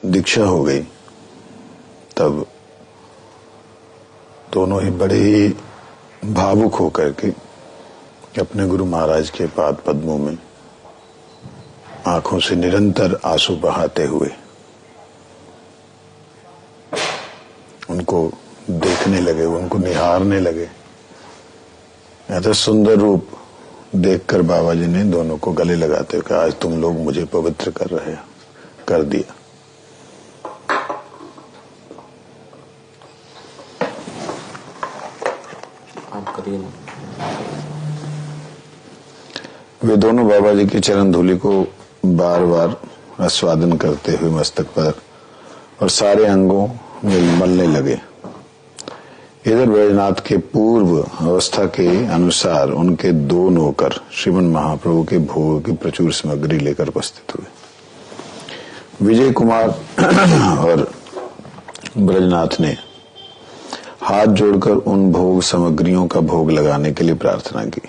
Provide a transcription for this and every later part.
दीक्षा हो गई तब दोनों ही बड़े ही भावुक होकर के अपने गुरु महाराज के पाद पद्मों में आंखों से निरंतर आंसू बहाते हुए उनको देखने लगे, उनको निहारने लगे। ऐसा सुंदर रूप देखकर बाबा जी ने दोनों को गले लगाते हुए कहा, आज तुम लोग मुझे पवित्र कर दिया। वे दोनों बाबा जी की चरण धूलि को बार बार आस्वादन करते हुए मस्तक पर और सारे अंगों में मलने लगे। इधर बैजनाथ के पूर्व अवस्था के अनुसार उनके दो नौकर श्रीमन महाप्रभु के भोग की प्रचुर सामग्री लेकर उपस्थित हुए। विजय कुमार और ब्रजनाथ ने हाथ जोड़कर उन भोग सामग्रियों का भोग लगाने के लिए प्रार्थना की।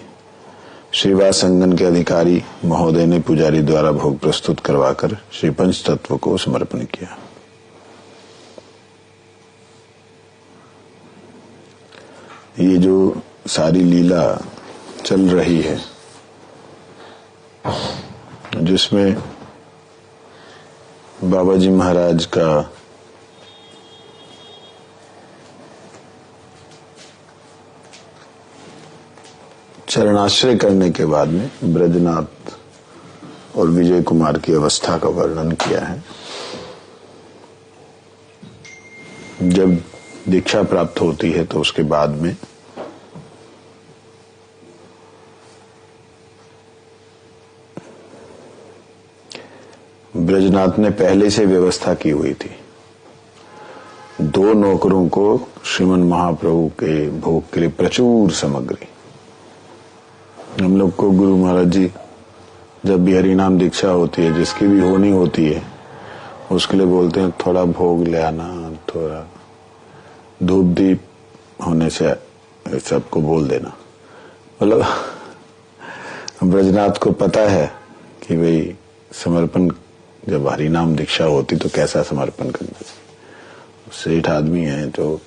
श्रीवासंगन के अधिकारी महोदय ने पुजारी द्वारा भोग प्रस्तुत करवाकर श्री पंच तत्व को समर्पण किया। ये जो सारी लीला चल रही है, जिसमें बाबा जी महाराज का चरणाश्रय करने के बाद में ब्रजनाथ और विजय कुमार की अवस्था का वर्णन किया है। जब दीक्षा प्राप्त होती है तो उसके बाद में ब्रजनाथ ने पहले से व्यवस्था की हुई थी। दो नौकरों को श्रीमन महाप्रभु के भोग के लिए प्रचुर सामग्री। हम लोग को गुरु महाराज जी जब भी हरिनाम दीक्षा होती है, जिसकी भी होनी होती है, उसके लिए बोलते हैं थोड़ा भोग ले आना, थोड़ा धूप दीप होने से सबको बोल देना। मतलब ब्रजनाथ को पता है कि भाई समर्पण जब हरिनाम दीक्षा होती तो कैसा समर्पण करना चाहिए। सेठ आदमी है तो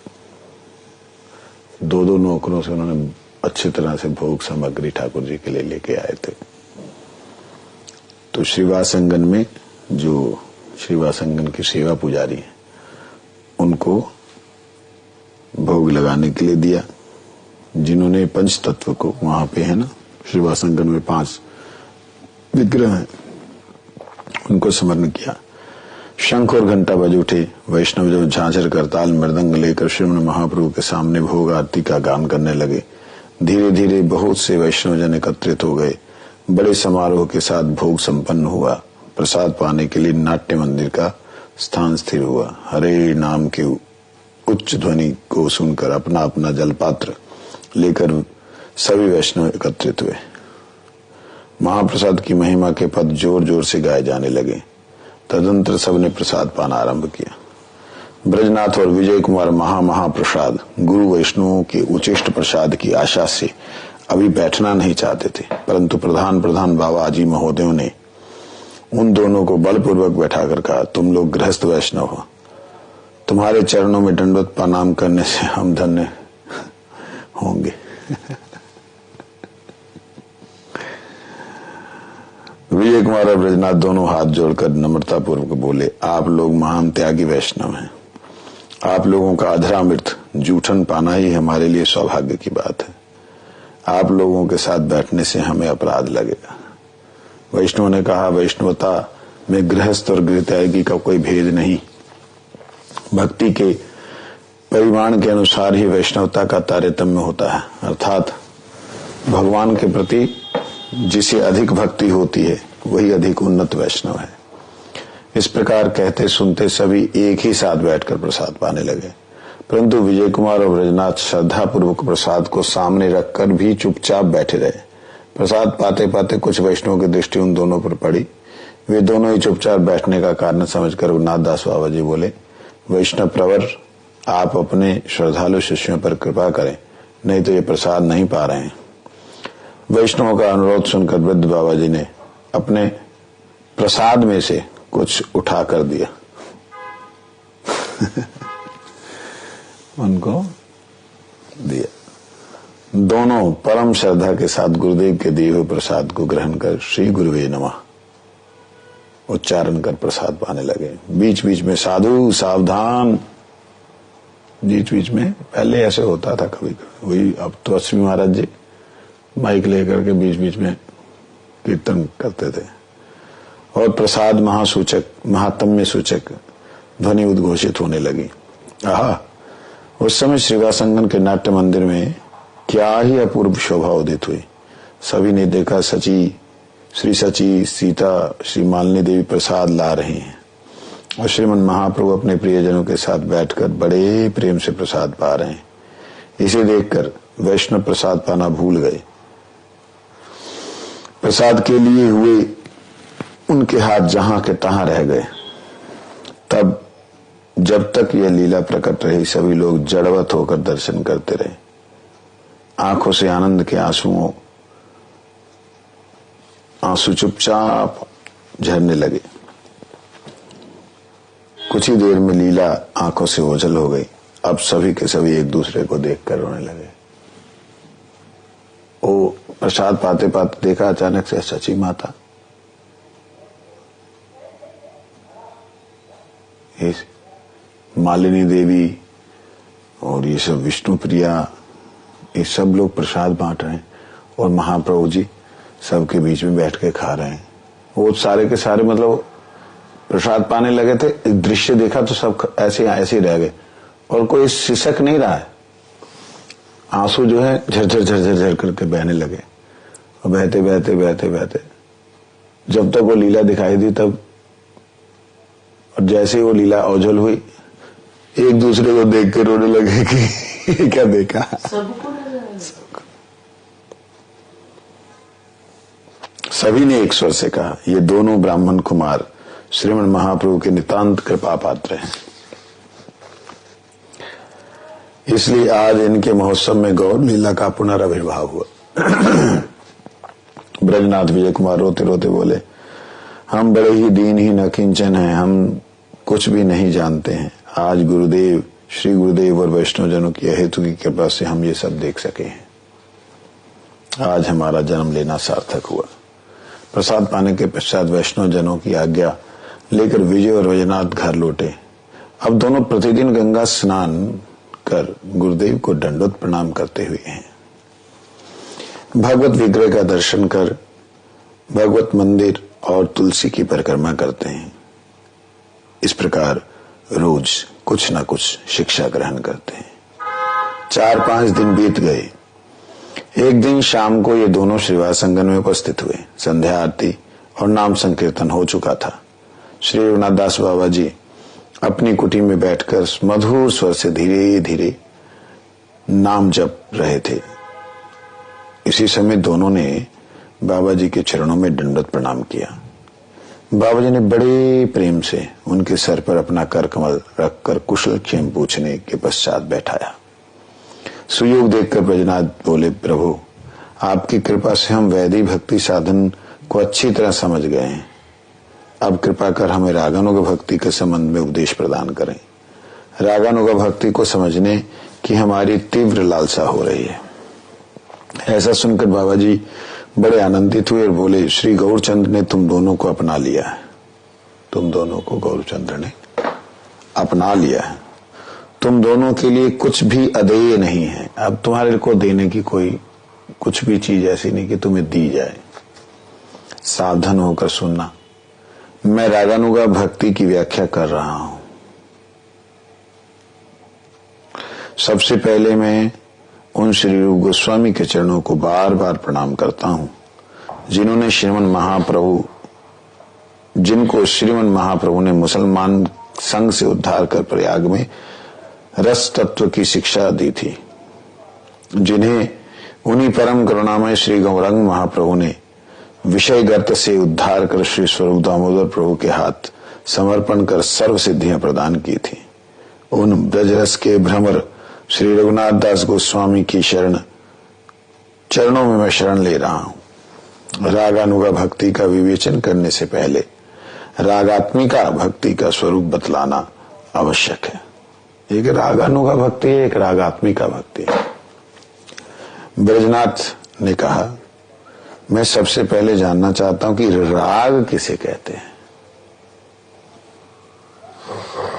दो नौकरों से उन्होंने अच्छी तरह से भोग सामग्री ठाकुर जी के लिए लेके आए थे। तो श्रीवासंगन में जो श्रीवासंगन की सेवा पुजारी है, उनको भोग लगाने के लिए दिया। जिन्होंने पंच तत्व को, वहां पे है ना श्रीवासंगन में 5 विग्रह हैं, उनको समर्पण किया। शंख और घंटा बज उठे। वैष्णव जब झांझर करताल मृदंग लेकर श्रीमन महाप्रभु के सामने भोग आरती का गान करने लगे। धीरे धीरे बहुत से वैष्णव जन एकत्रित हो गए। बड़े समारोह के साथ भोग संपन्न हुआ। प्रसाद पाने के लिए नाट्य मंदिर का स्थान स्थिर हुआ। हरे नाम के उच्च ध्वनि को सुनकर अपना अपना जलपात्र लेकर सभी वैष्णव एकत्रित हुए। महाप्रसाद की महिमा के पद जोर जोर से गाए जाने लगे। तदंतर सबने प्रसाद पाना आरंभ किया। ब्रजनाथ और विजय कुमार महाप्रसाद गुरु वैष्णवों के उचिष्ट प्रसाद की आशा से अभी बैठना नहीं चाहते थे, परंतु प्रधान बाबा जी महोदयों ने उन दोनों को बलपूर्वक बैठाकर कहा, तुम लोग गृहस्थ वैष्णव हो, तुम्हारे चरणों में दंडवत प्रणाम करने से हम धन्य होंगे। विजय कुमार और ब्रजनाथ दोनों हाथ जोड़कर नम्रता पूर्वक बोले, आप लोग महान त्यागी वैष्णव हैं। आप लोगों का अधरामृत जूठन पाना ही हमारे लिए सौभाग्य की बात है। आप लोगों के साथ बैठने से हमें अपराध लगेगा। वैष्णव ने कहा, वैष्णवता में गृहस्थ और गृहत्यागी का कोई भेद नहीं। भक्ति के परिमाण के अनुसार ही वैष्णवता का तारतम्य होता है, अर्थात भगवान के प्रति जिसे अधिक भक्ति होती है वही अधिक उन्नत वैष्णव है। इस प्रकार कहते सुनते सभी एक ही साथ बैठकर प्रसाद पाने लगे, परंतु विजय कुमार और ब्रजनाथ श्रद्धा पूर्वक प्रसाद को सामने रखकर भी चुपचाप बैठे रहे। प्रसाद पाते पाते कुछ वैष्णव की दृष्टि उन दोनों पर पड़ी। वे दोनों ही चुपचाप बैठने का कारण समझकर रघुनाथ दास बाबा जी बोले, वैष्णव प्रवर, आप अपने श्रद्धालु शिष्यों पर कृपा करें, नहीं तो ये प्रसाद नहीं पा रहे हैं। वैष्णवों का अनुरोध सुनकर वृद्ध बाबा जी ने अपने प्रसाद में से कुछ उठा कर दिया उनको दिया। दोनों परम श्रद्धा के साथ गुरुदेव के दिए हुए प्रसाद को ग्रहण कर श्री गुरुवे नमः उच्चारण कर प्रसाद पाने लगे। बीच बीच में साधु सावधान, बीच बीच में पहले ऐसे होता था कभी कभी, वही अब तो अश्विनी महाराज जी माइक लेकर के बीच बीच में कीर्तन करते थे और प्रसाद महासूचक महात्म्य सूचक ध्वनि उद्घोषित होने लगी। आहा, उस समय श्रीवासंगन के नाट्य मंदिर में क्या ही अपूर्व शोभा उदित हुई। सभी ने देखा श्री सची सीता श्री मालिनी देवी प्रसाद ला रही हैं और श्रीमन महाप्रभु अपने प्रियजनों के साथ बैठकर बड़े प्रेम से प्रसाद पा रहे हैं। इसे देखकर वैष्णव प्रसाद पाना भूल गए। प्रसाद के लिए हुए उनके हाथ जहां के तहां रह गए। तब जब तक यह लीला प्रकट रही सभी लोग जड़वत होकर दर्शन करते रहे। आंखों से आनंद के आंसू चुपचाप झरने लगे। कुछ ही देर में लीला आंखों से ओझल हो गई। अब सभी के सभी एक दूसरे को देखकर रोने लगे। वो प्रसाद पाते पाते देखा अचानक से सची माता मालिनी देवी और ये सब विष्णु प्रिया, ये सब लोग प्रसाद बांट रहे हैं और महाप्रभु जी सबके बीच में बैठ के खा रहे हैं। वो सारे के सारे मतलब प्रसाद पाने लगे थे। दृश्य देखा तो सब ऐसे ऐसे रह गए और कोई सिसक नहीं रहा है। आंसू जो है झरझर झरझर झर करके बहने लगे और बहते बहते बहते बहते जब तक वो लीला दिखाई दी तब, और जैसे वो लीला ओझल हुई एक दूसरे को देख कर रोने लगे कि क्या देखा। सभी ने एक स्वर से कहा, ये दोनों ब्राह्मण कुमार श्रीमन महाप्रभु के नितांत कृपा पात्र हैं, इसलिए आज इनके महोत्सव में गौर लीला का पुनराविर्भाव हुआ। ब्रजनाथ विजय कुमार रोते रोते बोले, हम बड़े ही दीनहीन अकिंचन हैं, हम कुछ भी नहीं जानते हैं। आज गुरुदेव श्री गुरुदेव और वैष्णव जनों की हेतु की कृपा से हम ये सब देख सके हैं। आज हमारा जन्म लेना सार्थक हुआ। प्रसाद पाने के पश्चात वैष्णव जनों की आज्ञा लेकर विजय और वैजनाथ घर लौटे। अब दोनों प्रतिदिन गंगा स्नान कर गुरुदेव को दंडवत प्रणाम करते हुए हैं। भगवत विग्रह का दर्शन कर भगवत मंदिर और तुलसी की परिक्रमा करते हैं। इस प्रकार रोज कुछ न कुछ शिक्षा ग्रहण करते हैं। 4-5 दिन बीत गए। एक दिन शाम को ये दोनों श्रीवासंगन में उपस्थित हुए। संध्या आरती और नाम संकीर्तन हो चुका था। श्री रघुनाथ दास बाबा जी अपनी कुटी में बैठकर मधुर स्वर से धीरे धीरे नाम जप रहे थे। इसी समय दोनों ने बाबा जी के चरणों में दंडवत प्रणाम किया। बाबा जी ने बड़े प्रेम से उनके सर पर अपना कर कमल रखकर कुशल क्षेम पूछने के पश्चात बैठाया। सुयोग देखकर ब्रजनाथ बोले, प्रभु आपकी कृपा से हम वैदिक भक्ति साधन को अच्छी तरह समझ गए हैं। अब कृपा कर हमें रागानुग भक्ति के संबंध में उपदेश प्रदान करें। रागानुग भक्ति को समझने की हमारी तीव्र लालसा हो रही है। ऐसा सुनकर बाबा जी बड़े आनंदित हुए और बोले, श्री गौरचंद्र ने तुम दोनों को अपना लिया है। तुम दोनों को गौरचंद्र ने अपना लिया है। तुम दोनों के लिए कुछ भी अदेय नहीं है। अब तुम्हारे को देने की कोई कुछ भी चीज ऐसी नहीं कि तुम्हें दी जाए। सावधान होकर सुनना, मैं रागानुगा भक्ति की व्याख्या कर रहा हूं। सबसे पहले मैं उन श्री रूप गोस्वामी के चरणों को बार बार प्रणाम करता हूं जिनको श्रीमन महाप्रभु ने मुसलमान संघ से उद्धार कर प्रयाग में रस तत्व की शिक्षा दी थी, जिन्हें उन्हीं परम करुणामय श्री गौरंग महाप्रभु ने विषय गर्त से उद्धार कर श्री स्वरूप दामोदर प्रभु के हाथ समर्पण कर सर्व सिद्धियां प्रदान की थी। उन ब्रजरस के भ्रमर श्री रघुनाथ दास गोस्वामी की चरणों में मैं शरण ले रहा हूं। रागानुगा भक्ति का विवेचन करने से पहले रागात्मिका भक्ति का स्वरूप बतलाना आवश्यक है। एक रागानु का भक्ति है, एक रागात्मिका भक्ति है। ब्रजनाथ ने कहा, मैं सबसे पहले जानना चाहता हूं कि राग किसे कहते हैं।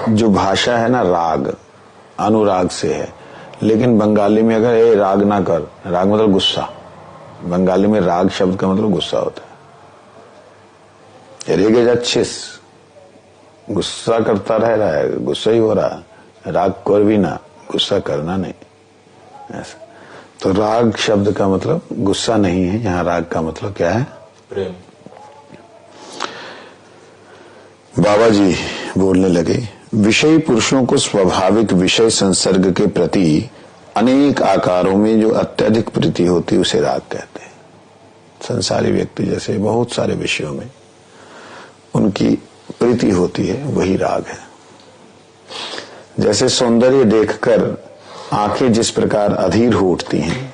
जो भाषा है ना, राग अनुराग से है, लेकिन बंगाली में अगर ए राग ना कर, राग मतलब गुस्सा, बंगाली में राग शब्द का मतलब गुस्सा होता है। रेगे जाच्छिस, गुस्सा करता रह रहा है, गुस्सा ही हो रहा है, राग कर भी ना, गुस्सा करना नहीं, ऐसा। तो राग शब्द का मतलब गुस्सा नहीं है, यहाँ राग का मतलब क्या है? प्रेम। बाबा जी बोलने लगे, विषयी पुरुषों को स्वाभाविक विषय संसर्ग के प्रति अनेक आकारों में जो अत्यधिक प्रीति होती है उसे राग कहते हैं। संसारी व्यक्ति जैसे बहुत सारे विषयों में उनकी प्रीति होती है, वही राग है। जैसे सौंदर्य देखकर आंखें जिस प्रकार अधीर हो उठती हैं,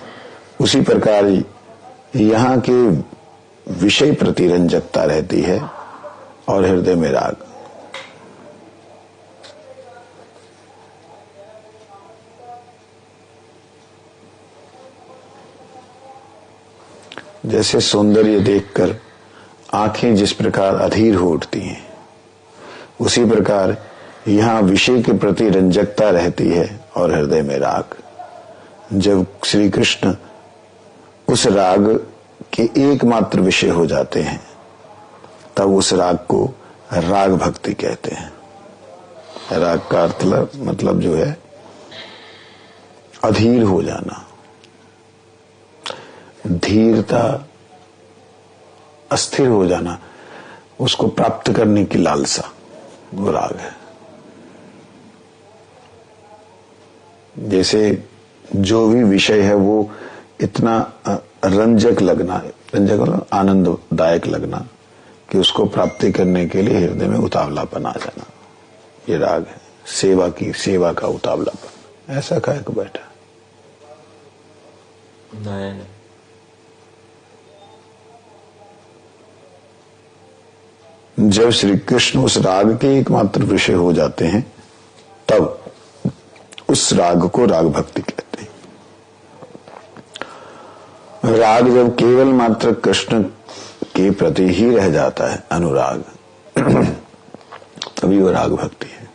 उसी प्रकार यहाँ के विषय प्रति रंजकता रहती है और हृदय में राग। जैसे सौंदर्य देखकर आंखें जिस प्रकार अधीर हो उठती हैं, उसी प्रकार यहाँ विषय के प्रति रंजकता रहती है और हृदय में राग। जब श्री कृष्ण उस राग के एकमात्र विषय हो जाते हैं, तब उस राग को राग भक्ति कहते हैं। राग का अर्थ मतलब जो है अधीर हो जाना, धीरता, अस्थिर हो जाना, उसको प्राप्त करने की लालसा, वो राग है। जैसे जो भी विषय है वो इतना रंजक लगना, रंजक मतलब आनंददायक लगना, कि उसको प्राप्ति करने के लिए हृदय में उतावलापन आ जाना, ये राग है। सेवा का उतावलापन, ऐसा कह के बैठा नहीं। जब श्री कृष्ण उस राग के एकमात्र विषय हो जाते हैं, तब उस राग को राग भक्ति कहते हैं। राग जब केवल मात्र कृष्ण के प्रति ही रह जाता है, अनुराग, तभी वो राग भक्ति है।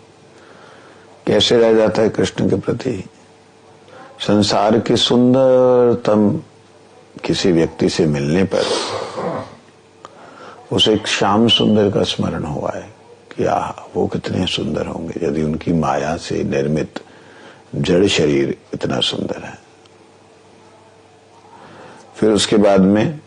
कैसे रह जाता है कृष्ण के प्रति? संसार के सुंदरतम किसी व्यक्ति से मिलने पर उसे एक श्याम सुंदर का स्मरण हुआ है कि आह, वो कितने सुंदर होंगे यदि उनकी माया से निर्मित जड़ शरीर इतना सुंदर है। फिर उसके बाद में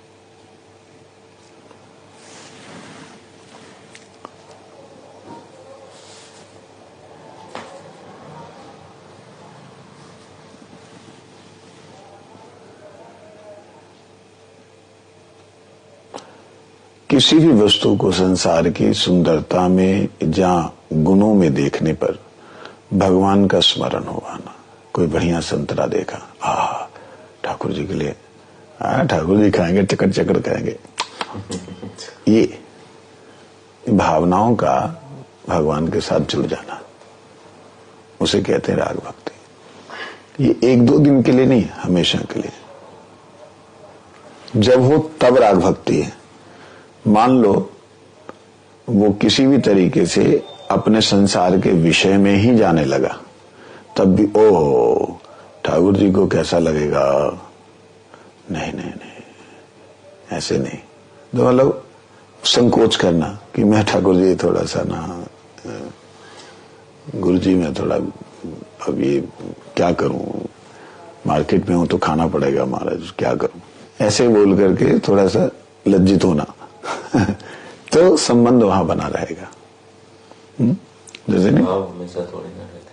किसी भी वस्तु को संसार की सुंदरता में या गुणों में देखने पर भगवान का स्मरण हो आना। कोई बढ़िया संतरा देखा, ठाकुर जी के लिए, ठाकुर जी खाएंगे, चकट चकट करेंगे, ये भावनाओं का भगवान के साथ जुड़ जाना, उसे कहते हैं राग भक्ति। ये एक दो दिन के लिए नहीं, हमेशा के लिए। जब हो तब राग भक्ति है। मान लो वो किसी भी तरीके से अपने संसार के विषय में ही जाने लगा, तब भी ओह ठाकुर जी को कैसा लगेगा, नहीं नहीं नहीं, ऐसे नहीं। तो मतलब संकोच करना कि मैं ठाकुर जी थोड़ा सा ना, गुरु जी मैं थोड़ा अब ये क्या करूं, मार्केट में हूं तो खाना पड़ेगा महाराज, क्या करूं, ऐसे बोल करके थोड़ा सा लज्जित होना तो संबंध वहां बना रहेगा। जैसे नहीं हमेशा थोड़ी ना रहता,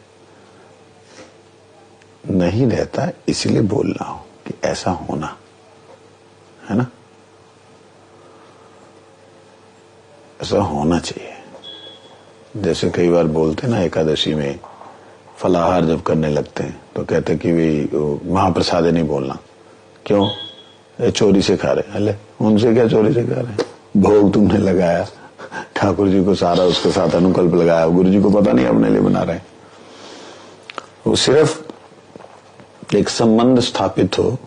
नहीं रहता, इसलिए बोल रहा हूं कि ऐसा होना है ना, ऐसा होना चाहिए। जैसे कई बार बोलते ना, एकादशी में फलाहार जब करने लगते हैं तो कहते कि भाई महाप्रसाद नहीं बोलना। क्यों? ये चोरी से खा रहे, अले उनसे क्या चोरी से खा रहे हैं? भोग तुमने लगाया, ठाकुर जी को सारा उसके साथ अनुकल्प लगाया, गुरु जी को पता नहीं अपने लिए बना रहे। वो सिर्फ एक संबंध स्थापित हो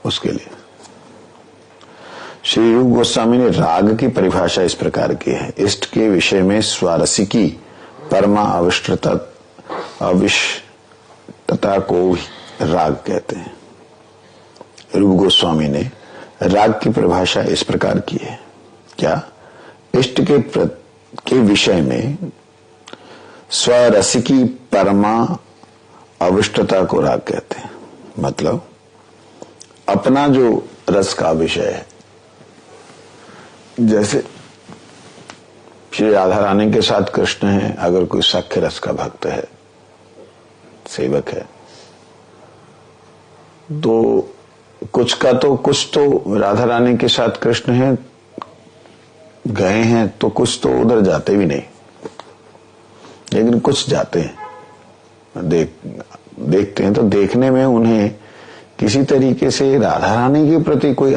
उसके लिए। श्री रूप गोस्वामी ने राग की परिभाषा इस प्रकार की है, इष्ट के विषय में स्वारसिकी परमा अविष्टता को राग कहते हैं। रूप गोस्वामी ने राग की परिभाषा इस प्रकार की है, क्या? इष्ट के विषय में स्वरसिकी परमा अविष्टता को राग कहते हैं। मतलब अपना जो रस का विषय है, जैसे श्री राधा रानी के साथ कृष्ण है, अगर कोई सख्य रस का भक्त है, सेवक है, तो कुछ तो राधा रानी के साथ कृष्ण है, गए हैं तो कुछ तो उधर जाते भी नहीं, लेकिन कुछ जाते हैं, देखते हैं। तो देखने में उन्हें किसी तरीके से राधा रानी के प्रति कोई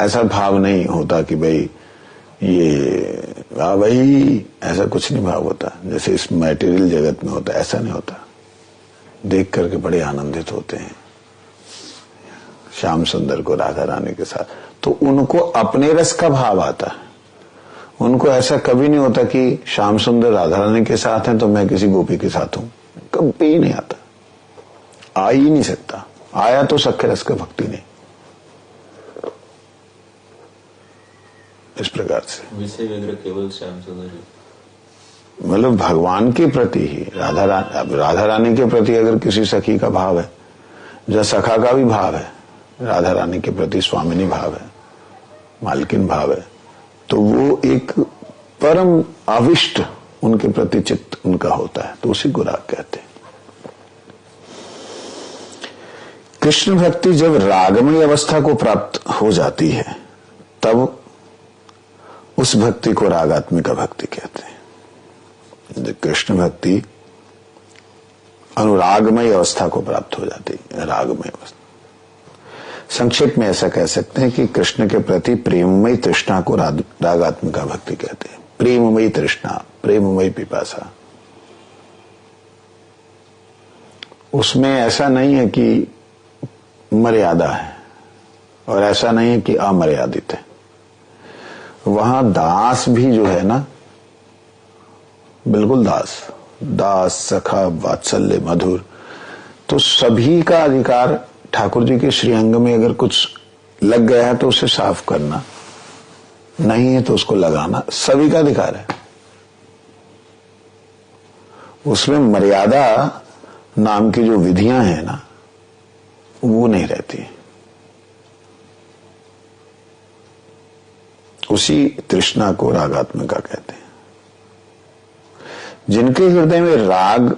ऐसा भाव नहीं होता कि भाई ये भाई, ऐसा कुछ नहीं भाव होता जैसे इस मटेरियल जगत में होता, ऐसा नहीं होता। देख करके बड़े आनंदित होते हैं श्याम सुंदर को राधा रानी के साथ, तो उनको अपने रस का भाव आता है। उनको ऐसा कभी नहीं होता कि श्याम सुंदर राधा रानी के साथ हैं तो मैं किसी गोपी के साथ हूं, कभी नहीं आता, आ ही नहीं सकता। आया तो सख्य रस का भक्ति नहीं। इस प्रकार से विषय विग्रह केवल श्याम सुंदर, मतलब भगवान के प्रति ही, राधा रानी के प्रति अगर किसी सखी का भाव है, जहाँ सखा का भी भाव है, राधा रानी के प्रति स्वामिनी भाव है, मालकिन भाव है, तो वो एक परम आविष्ट उनके प्रति चित्त उनका होता है, तो उसी को राग कहते हैं। कृष्ण भक्ति जब रागमय अवस्था को प्राप्त हो जाती है, तब उस भक्ति को रागात्मिका भक्ति कहते हैं। कृष्ण भक्ति अनुरागमय अवस्था को प्राप्त हो जाती है, रागमय अवस्था। संक्षेप में ऐसा कह सकते हैं कि कृष्ण के प्रति प्रेममयी तृष्णा को रागात्मिका भक्ति कहते हैं। प्रेममयी तृष्णा, प्रेममयी पिपासा, उसमें ऐसा नहीं है कि मर्यादा है और ऐसा नहीं है कि अमर्यादित है। वहां दास भी जो है ना, बिल्कुल दास सखा वात्सल्य मधुर, तो सभी का अधिकार ठाकुर जी के श्रीअंग में अगर कुछ लग गया है तो उसे साफ करना, नहीं है तो उसको लगाना, सभी का अधिकार है। उसमें मर्यादा नाम की जो विधियां हैं ना, वो नहीं रहती। उसी तृष्णा को रागात्मिका कहते हैं। जिनके हृदय में राग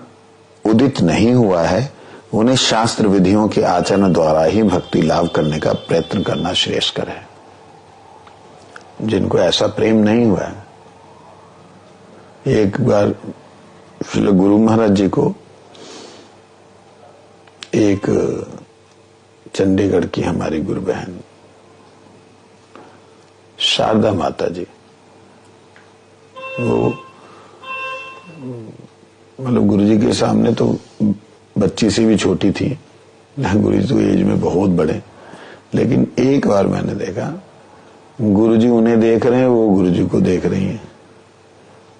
उदित नहीं हुआ है, उन्हें शास्त्र विधियों के आचरण द्वारा ही भक्ति लाभ करने का प्रयत्न करना श्रेयस्कर है। जिनको ऐसा प्रेम नहीं हुआ है, एक बार श्री गुरु महाराज जी को एक चंडीगढ़ की हमारी गुरु बहन शारदा माता जी, वो मतलब गुरु जी के सामने तो बच्ची से भी छोटी थी, गुरु जी तो एज में बहुत बड़े, लेकिन एक बार मैंने देखा गुरु जी उन्हें देख रहे हैं, वो गुरु जी को देख रही हैं,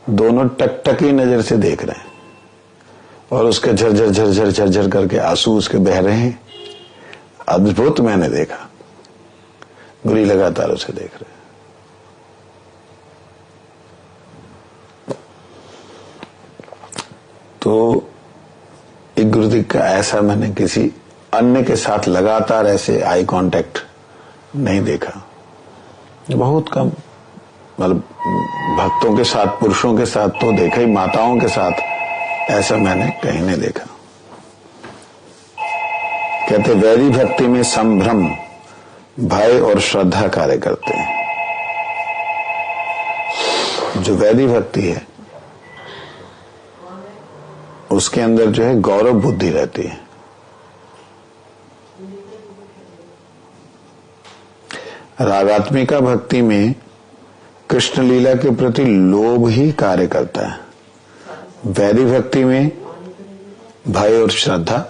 दोनों टकटकी नजर से देख रहे हैं और उसके झरझर झरझर झरझर करके आंसू उसके बह रहे हैं। अद्भुत मैंने देखा, गुरु जी लगातार उसे देख रहे हैं। तो एक गुरुदेव का ऐसा मैंने किसी अन्य के साथ लगातार ऐसे आई कांटेक्ट नहीं देखा, बहुत कम। मतलब भक्तों के साथ, पुरुषों के साथ तो देखा ही, माताओं के साथ ऐसा मैंने कहीं नहीं देखा। कहते वैदिक भक्ति में संभ्रम, भय और श्रद्धा कार्य करते हैं। जो वैदिक भक्ति है उसके अंदर जो है गौरव बुद्धि रहती है। रागात्मिका भक्ति में कृष्ण लीला के प्रति लोभ ही कार्य करता है। वैदिक भक्ति में भय और श्रद्धा,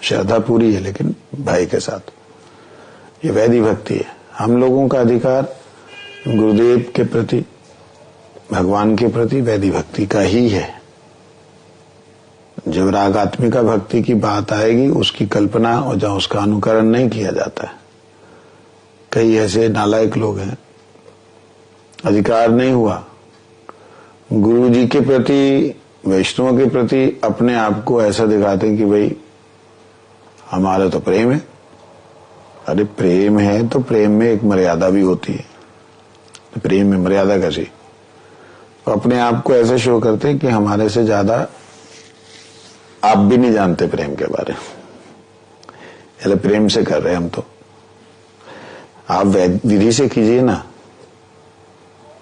श्रद्धा पूरी है लेकिन भय के साथ, ये वैधि भक्ति है। हम लोगों का अधिकार गुरुदेव के प्रति, भगवान के प्रति वैधि भक्ति का ही है। जब रागात्मिका भक्ति की बात आएगी उसकी कल्पना और जहां उसका अनुकरण नहीं किया जाता है, कई ऐसे नालायक लोग हैं, अधिकार नहीं हुआ गुरु जी के प्रति, वैष्णवों के प्रति अपने आप को ऐसा दिखाते हैं कि भाई हमारा तो प्रेम है। अरे प्रेम है तो प्रेम में एक मर्यादा भी होती है, तो प्रेम में मर्यादा कैसी? तो अपने आप को ऐसे शो करते हैं कि हमारे से ज्यादा आप भी नहीं जानते प्रेम के बारे में, इसलिए प्रेम से कर रहे हैं हम तो। आप विधि से कीजिए ना,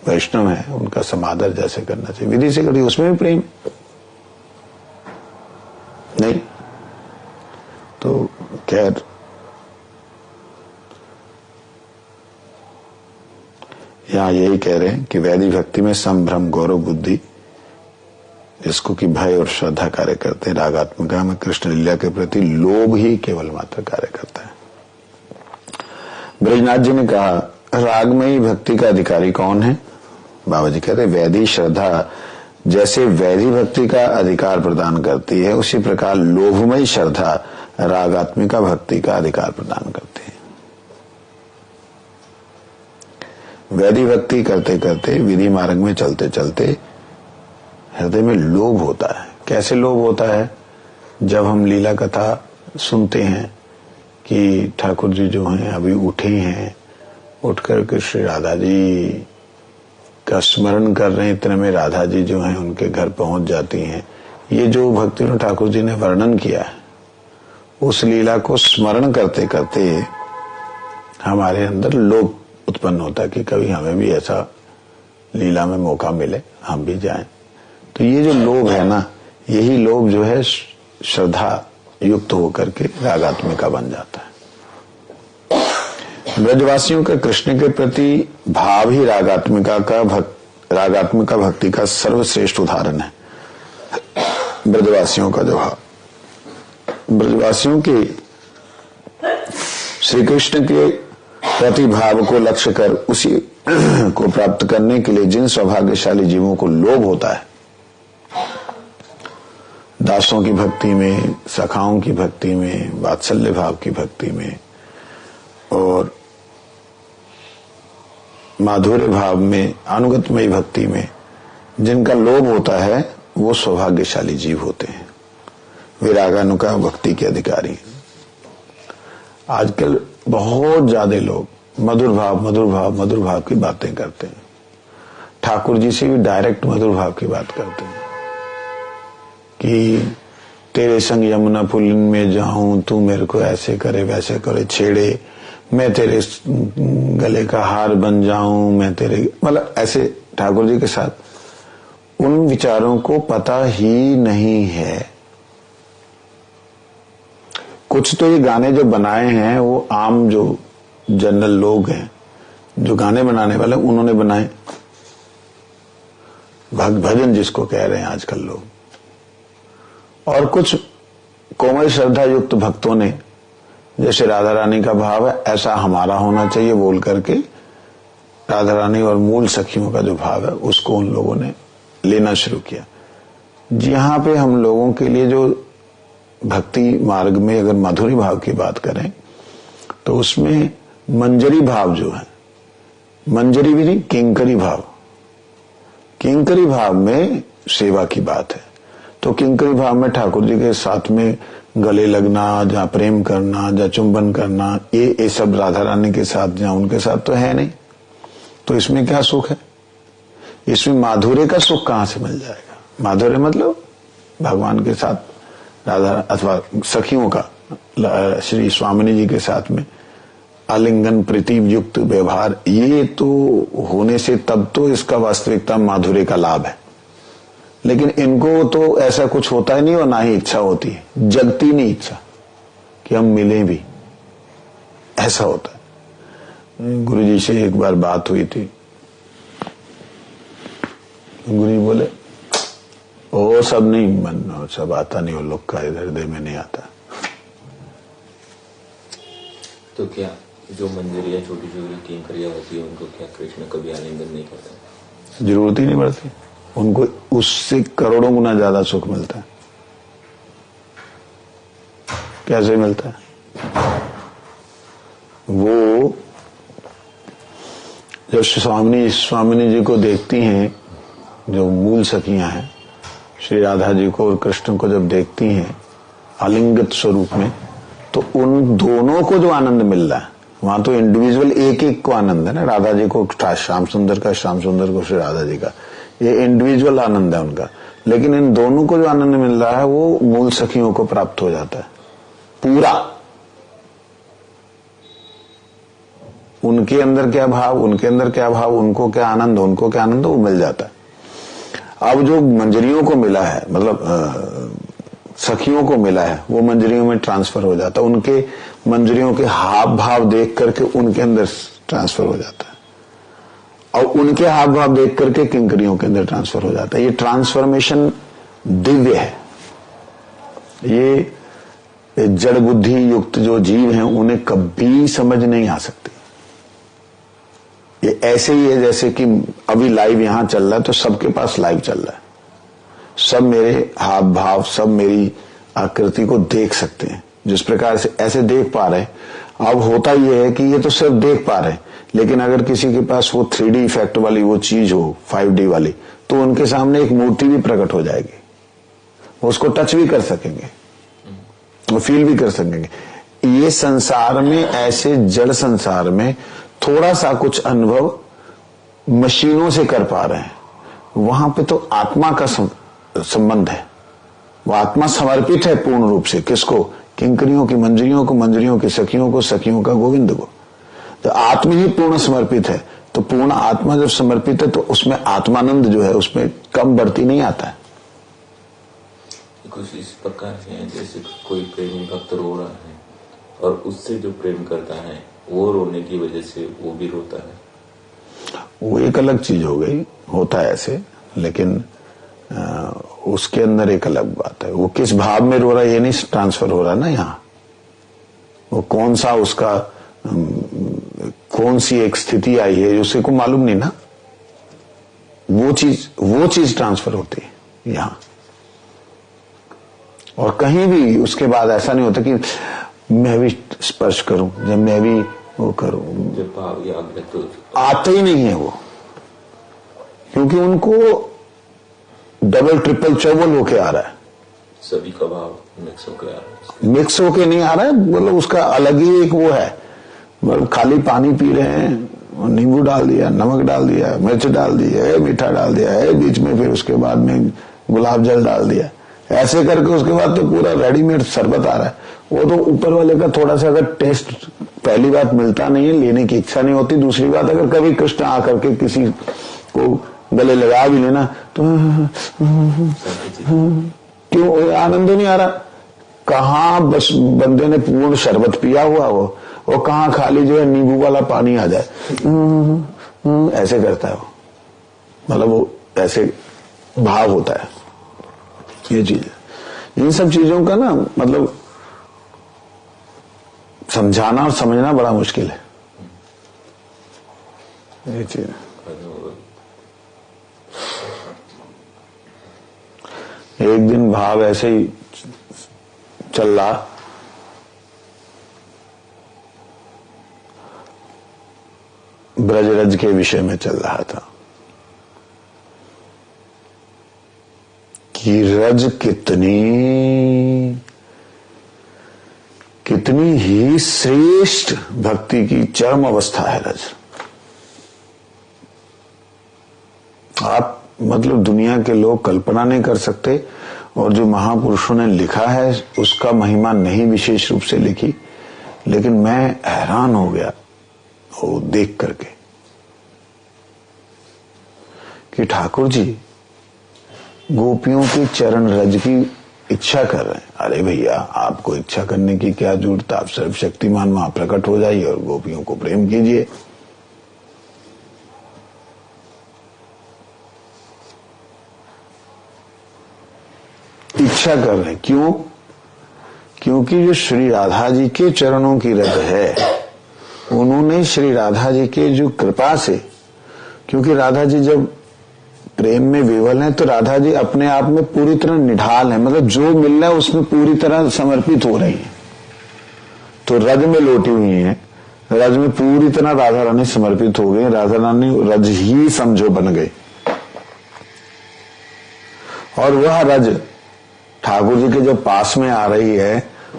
वैष्णव है उनका समादर जैसे करना चाहिए, विधि से करिए, उसमें भी प्रेम नहीं। तो खैर यहां यही कह रहे हैं कि वैदिक भक्ति में संभ्रम, गौरव, बुद्धि, जिसको कि भय और श्रद्धा कार्य करते हैं। रागात्मिका में कृष्ण लीला के प्रति लोभ ही केवल मात्र कार्य करता है। ब्रजनाथ जी ने कहा रागमयी भक्ति का अधिकारी कौन है? बाबा जी कहते वैधि श्रद्धा जैसे वैधि भक्ति का अधिकार प्रदान करती है, उसी प्रकार लोभमयी श्रद्धा रागात्मिका भक्ति का अधिकार प्रदान करती है। वैधि भक्ति करते करते, विधि मार्ग में चलते चलते हृदय में लोभ होता है। कैसे लोभ होता है? जब हम लीला कथा सुनते हैं कि ठाकुर जी जो हैं अभी उठे हैं, उठ करके श्री राधा जी का स्मरण कर रहे हैं, इतने में राधा जी जो हैं उनके घर पहुंच जाती हैं। ये जो भक्ति ठाकुर जी ने वर्णन किया है, उस लीला को स्मरण करते करते हमारे अंदर लोभ उत्पन्न होता है कि कभी हमें भी ऐसा लीला में मौका मिले, हम भी जाएं। तो ये जो लोभ है ना, यही लोभ जो है श्रद्धा युक्त होकर के रागात्मिका बन जाता है। ब्रजवासियों का कृष्ण के प्रति भाव ही रागात्मिका भक्ति का सर्वश्रेष्ठ उदाहरण है। ब्रजवासियों का जो भाव, ब्रजवासियों के श्री कृष्ण के प्रति भाव को लक्ष्य कर उसी को प्राप्त करने के लिए जिन सौभाग्यशाली जीवों को लोभ होता है, दासों की भक्ति में, सखाओं की भक्ति में, वात्सल्य भाव की भक्ति में और माधुर्य भाव में, अनुगतमयी भक्ति में जिनका लोभ होता है, वो सौभाग्यशाली जीव होते हैं, वे रागानुगा भक्ति के अधिकारी। आजकल बहुत ज्यादा लोग मधुर भाव की बातें करते हैं। ठाकुर जी से भी डायरेक्ट मधुर भाव की बात करते हैं कि तेरे संग यमुना पुलिन में जाऊं, तू मेरे को ऐसे करे वैसे करे, छेड़े, मैं तेरे गले का हार बन जाऊं, मैं तेरे, मतलब ऐसे ठाकुर जी के साथ। उन विचारों को पता ही नहीं है। कुछ तो ये गाने जो बनाए हैं वो आम जो जनरल लोग हैं, जो गाने बनाने वाले, उन्होंने बनाए। भजन जिसको कह रहे हैं आजकल लोग, और कुछ कोमल श्रद्धा युक्त भक्तों ने, जैसे राधा रानी का भाव है ऐसा हमारा होना चाहिए बोल करके, राधा रानी और मूल सखियों का जो भाव है उसको उन लोगों ने लेना शुरू किया। यहां पे हम लोगों के लिए जो भक्ति मार्ग में अगर माधुरी भाव की बात करें तो उसमें मंजरी भाव जो है, मंजरी भी नहीं, किंकरी भाव, किंकरी भाव में सेवा की बात है। तो किंकरी भाव में ठाकुर जी के साथ में गले लगना, जहाँ प्रेम करना, जहाँ चुंबन करना, ये सब राधा रानी के साथ, जहाँ उनके साथ तो है नहीं। तो इसमें क्या सुख है? इसमें माधुर्य का सुख कहां से मिल जाएगा? माधुर्य मतलब भगवान के साथ राधा अथवा सखियों का, श्री स्वामिनी जी के साथ में आलिंगन प्रीति युक्त व्यवहार, ये तो होने से तब तो इसका वास्तविकता माधुर्य का लाभ है। लेकिन इनको तो ऐसा कुछ होता ही नहीं और ना ही इच्छा होती है, जगती नहीं इच्छा कि हम मिलें भी, ऐसा होता है। गुरु जी से एक बार बात हुई थी, गुरु जी बोले, ओ वो सब नहीं, मन सब आता नहीं, वो लोग का हृदय में नहीं आता। तो क्या जो मंजरियां छोटी छोटी किंकरियां होती है उनको क्या कृष्ण कभी आलिंगन नहीं करते? जरूरत ही नहीं पड़ती उनको, उससे करोड़ों गुना ज्यादा सुख मिलता है। कैसे मिलता है? वो जब स्वामिनी जी को देखती हैं, जो मूल सखियां हैं, श्री राधा जी को और कृष्ण को जब देखती हैं आलिंगित स्वरूप में, तो उन दोनों को जो आनंद मिल रहा है, वहां तो इंडिविजुअल एक एक को आनंद है ना, राधा जी को श्याम सुंदर का, श्याम सुंदर को श्री राधा जी का, ये इंडिविजुअल आनंद है उनका। लेकिन इन दोनों को जो आनंद मिल रहा है वो मूल सखियों को प्राप्त हो जाता है पूरा। उनके अंदर क्या भाव, उनके अंदर क्या भाव, उनको क्या आनंद, उनको क्या आनंद, वो मिल जाता है। अब जो मंजरियों को मिला है, मतलब सखियों को मिला है, वो मंजरियों में ट्रांसफर हो जाता है। उनके मंजरियों के हाव भाव देख करके उनके अंदर ट्रांसफर हो जाता है, और उनके हाव भाव देख करके किंकरियों के अंदर ट्रांसफर हो जाता है। ये ट्रांसफॉर्मेशन दिव्य है। ये जड़ बुद्धि युक्त जो जीव हैं उन्हें कभी समझ नहीं आ सकती। ये ऐसे ही है जैसे कि अभी लाइव यहां चल रहा है, तो सबके पास लाइव चल रहा है, सब मेरे हाव भाव, सब मेरी आकृति को देख सकते हैं, जिस प्रकार से ऐसे देख पा रहे हैं। अब होता यह है कि ये तो सिर्फ देख पा रहे हैं, लेकिन अगर किसी के पास वो 3D इफेक्ट वाली वो चीज हो, 5D वाली, तो उनके सामने एक मूर्ति भी प्रकट हो जाएगी, वो उसको टच भी कर सकेंगे, वो फील भी कर सकेंगे। ये संसार में, ऐसे जड़ संसार में थोड़ा सा कुछ अनुभव मशीनों से कर पा रहे हैं, वहां पे तो आत्मा का संबंध है। वो आत्मा समर्पित है पूर्ण रूप से, किसको? किंकरियों की मंजरियों को, मंजरियों की सखियों को, सखियों का गोविंद को। तो आत्मा ही पूर्ण समर्पित है, तो पूर्ण आत्मा जब समर्पित है तो उसमें आत्मानंद जो है उसमें कम बढ़ती नहीं आता है। कुछ इस प्रकार से है जैसे कोई प्रेमी भक्त रो रहा है और उससे जो प्रेम करता है वो रोने की वजह से वो भी रोता है। वो एक अलग चीज हो गई, होता है ऐसे, लेकिन उसके अंदर एक अलग बात है। वो किस भाव में रो रहा है ये नहीं ट्रांसफर हो रहा ना यहाँ। वो कौन सा उसका कौन सी एक स्थिति आई है उसे को मालूम नहीं ना, वो चीज ट्रांसफर होती है यहाँ। और कहीं भी उसके बाद ऐसा नहीं होता कि मैं भी स्पर्श करूं, जब मैं भी वो करूं, जब भाव या आग्रह आता ही नहीं है वो, क्योंकि उनको डबल ट्रिपल चौबल होके आ रहा है, सभी का भाव मिक्स होके आ रहा है। मिक्स होके नहीं आ रहा है, मतलब उसका अलग ही एक वो है। मतलब खाली पानी पी रहे हैं, नींबू डाल दिया, नमक डाल दिया, मिर्च डाल दिया, मीठा डाल दिया है बीच में, फिर उसके बाद में गुलाब जल डाल दिया, ऐसे करके उसके बाद तो पूरा रेडीमेड शरबत आ रहा है। वो तो ऊपर वाले का थोड़ा सा अगर टेस्ट, पहली बात मिलता नहीं है, लेने की इच्छा नहीं होती। दूसरी बात, अगर कभी कृष्ण आकर के किसी को गले लगा भी लेना तो क्यों आनंद नहीं आ रहा? कहाँ बस बंदे ने पूर्ण शरबत पिया हुआ वो कहाँ खाली जो है नींबू वाला पानी आ जाए, ऐसे करता है वो, मतलब वो ऐसे भाव होता है। ये चीज है। इन सब चीजों का ना मतलब समझाना और समझना बड़ा मुश्किल है, ये चीज है। एक दिन भाव ऐसे ही चल रहा, ब्रजरज के विषय में चल रहा था कि रज कितनी ही श्रेष्ठ भक्ति की चरम अवस्था है रज। आप मतलब दुनिया के लोग कल्पना नहीं कर सकते, और जो महापुरुषों ने लिखा है उसका महिमा नहीं विशेष रूप से लिखी, लेकिन मैं हैरान हो गया वो देख करके कि ठाकुर जी गोपियों के चरण रज की इच्छा कर रहे हैं। अरे भैया, आपको इच्छा करने की क्या जरूरत? आप सर्वशक्तिमान वहां प्रकट हो जाइए और गोपियों को प्रेम कीजिए। इच्छा कर रहे हैं। क्यों? क्योंकि जो श्री राधा जी के चरणों की रज है, उन्होंने श्री राधा जी के जो कृपा से, क्योंकि राधा जी जब प्रेम में विवल हैं तो राधा जी अपने आप में पूरी तरह निढाल है, मतलब जो मिल रहा है उसमें पूरी तरह समर्पित हो रही है। तो रज में लोटी हुई है, रज में पूरी तरह राधा रानी समर्पित हो गई। राधा रानी रज ही समझो बन गई, और वह रज ठाकुर जी के जब पास में आ रही है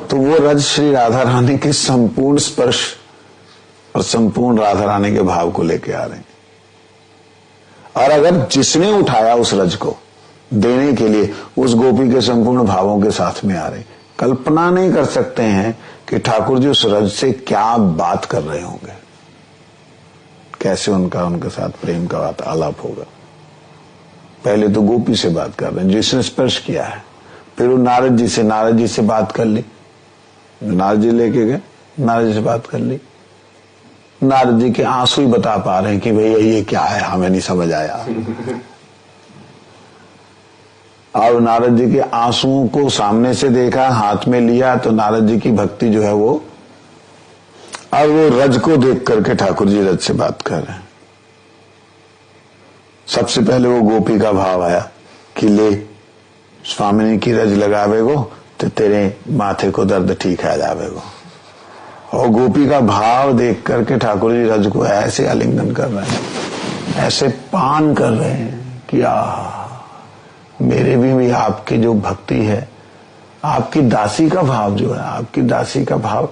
तो वो रज श्री राधा रानी के संपूर्ण स्पर्श और संपूर्ण राधा रानी के भाव को लेके आ रहे हैं। और अगर जिसने उठाया उस रज को देने के लिए, उस गोपी के संपूर्ण भावों के साथ में आ रहे, कल्पना नहीं कर सकते हैं कि ठाकुर जी उस रज से क्या बात कर रहे होंगे, कैसे उनके साथ प्रेम का आलाप होगा। पहले तो गोपी से बात कर रहे हैं जिसने स्पर्श किया है, फिर वो नारद जी से बात कर ली, नारद जी लेके गए, नारद जी से बात कर ली। नारद जी के आंसू ही बता पा रहे हैं कि भैया ये क्या है, हमें नहीं समझ आया। अब नारद जी के आंसुओं को सामने से देखा, हाथ में लिया, तो नारद जी की भक्ति जो है वो, अब वो रज को देख करके ठाकुर जी रज से बात कर रहे हैं। सबसे पहले वो गोपी का भाव आया कि ले स्वामिनी की रज लगावेगो तो तेरे माथे को दर्द ठीक आ जावेगो। और गोपी का भाव देख करके ठाकुर जी रज को ऐसे आलिंगन कर रहे हैं, ऐसे पान कर रहे हैं कि मेरे भी आपकी जो भक्ति है, आपकी दासी का भाव जो है, आपकी दासी का भाव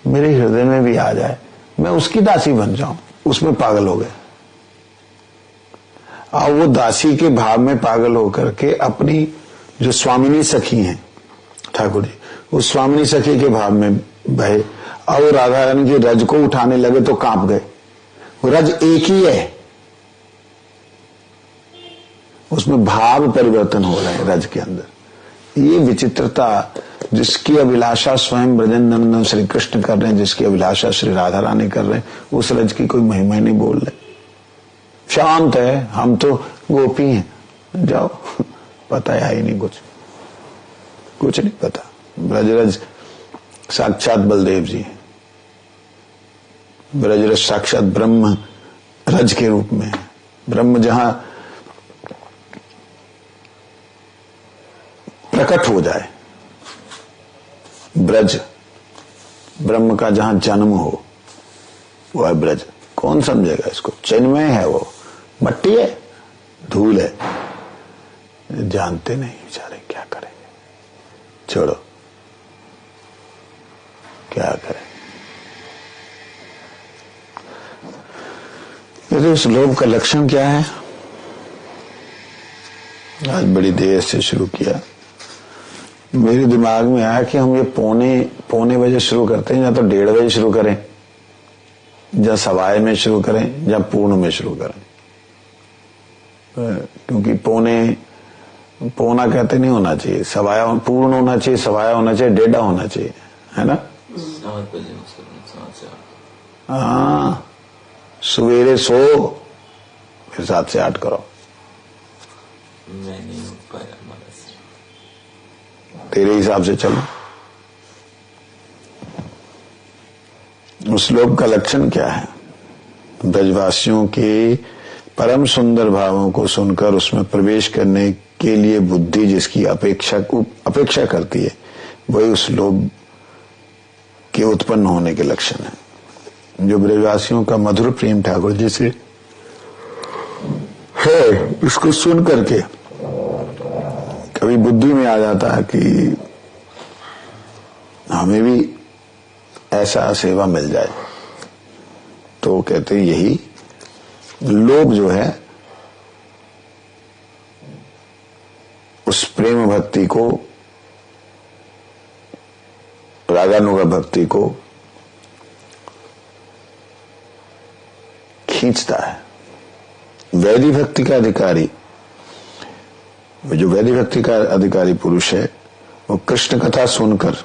मेरे हृदय में भी आ जाए, मैं उसकी दासी बन जाऊं। उसमें पागल हो गए। और वो दासी के भाव में पागल होकर के अपनी जो स्वामिनी सखी हैं ठाकुर जी, उस स्वामिनी सखी के भाव में बहे, और राधा रानी की रज को उठाने लगे तो कांप गए। वो रज एक ही है, उसमें भाव परिवर्तन हो रहे हैं रज के अंदर। ये विचित्रता जिसकी अभिलाषा स्वयं ब्रजनंदन श्री कृष्ण कर रहे हैं, जिसकी अभिलाषा श्री राधा रानी कर रहे हैं, उस रज की कोई महिमा नहीं बोल रहे। शांत है, हम तो गोपी हैं, जाओ, पता है ही नहीं, कुछ नहीं पता। ब्रजरज साक्षात बलदेव जी हैं, ब्रजरज साक्षात ब्रह्म रज के रूप में। ब्रह्म जहां प्रकट हो जाए, ब्रज, ब्रह्म का जहां जन्म हो, वो है ब्रज। कौन समझेगा इसको? चिन्मय है, वो मट्टी है, धूल है, जानते नहीं बेचारे, क्या करेंगे, छोड़ो, क्या करें। यदि उस लोभ का लक्षण क्या है? आज बड़ी देर से शुरू किया, मेरे दिमाग में आया कि हम ये पौने बजे शुरू करते हैं, या तो 1:30 बजे शुरू करें, या सवाए में शुरू करें, या पूर्ण में शुरू करें। क्योंकि पौना कहते नहीं होना चाहिए, सवाया पूर्ण होना चाहिए, सवाया होना चाहिए, 1:30 होना चाहिए, है ना? 7 बजे। हाँ, सवेरे सो, फिर 7 से 8 करो। मैं नहीं हो पाया, तेरे हिसाब से चलो। उस लोभ का लक्षण क्या है? ब्रजवासियों के परम सुंदर भावों को सुनकर उसमें प्रवेश करने के लिए बुद्धि जिसकी अपेक्षा करती है, वही उस लोभ के उत्पन्न होने के लक्षण है। जो ब्रजवासियों का मधुर प्रेम ठाकुर जी से है, उसको सुन करके कभी बुद्धि में आ जाता है कि हमें भी ऐसा सेवा मिल जाए, तो कहते हैं यही लोभ जो है उस प्रेम भक्ति को, रागानुगा भक्ति को खींचता है। वैधि भक्ति का अधिकारी, जो वैधि भक्ति का अधिकारी पुरुष है, वो कृष्ण कथा सुनकर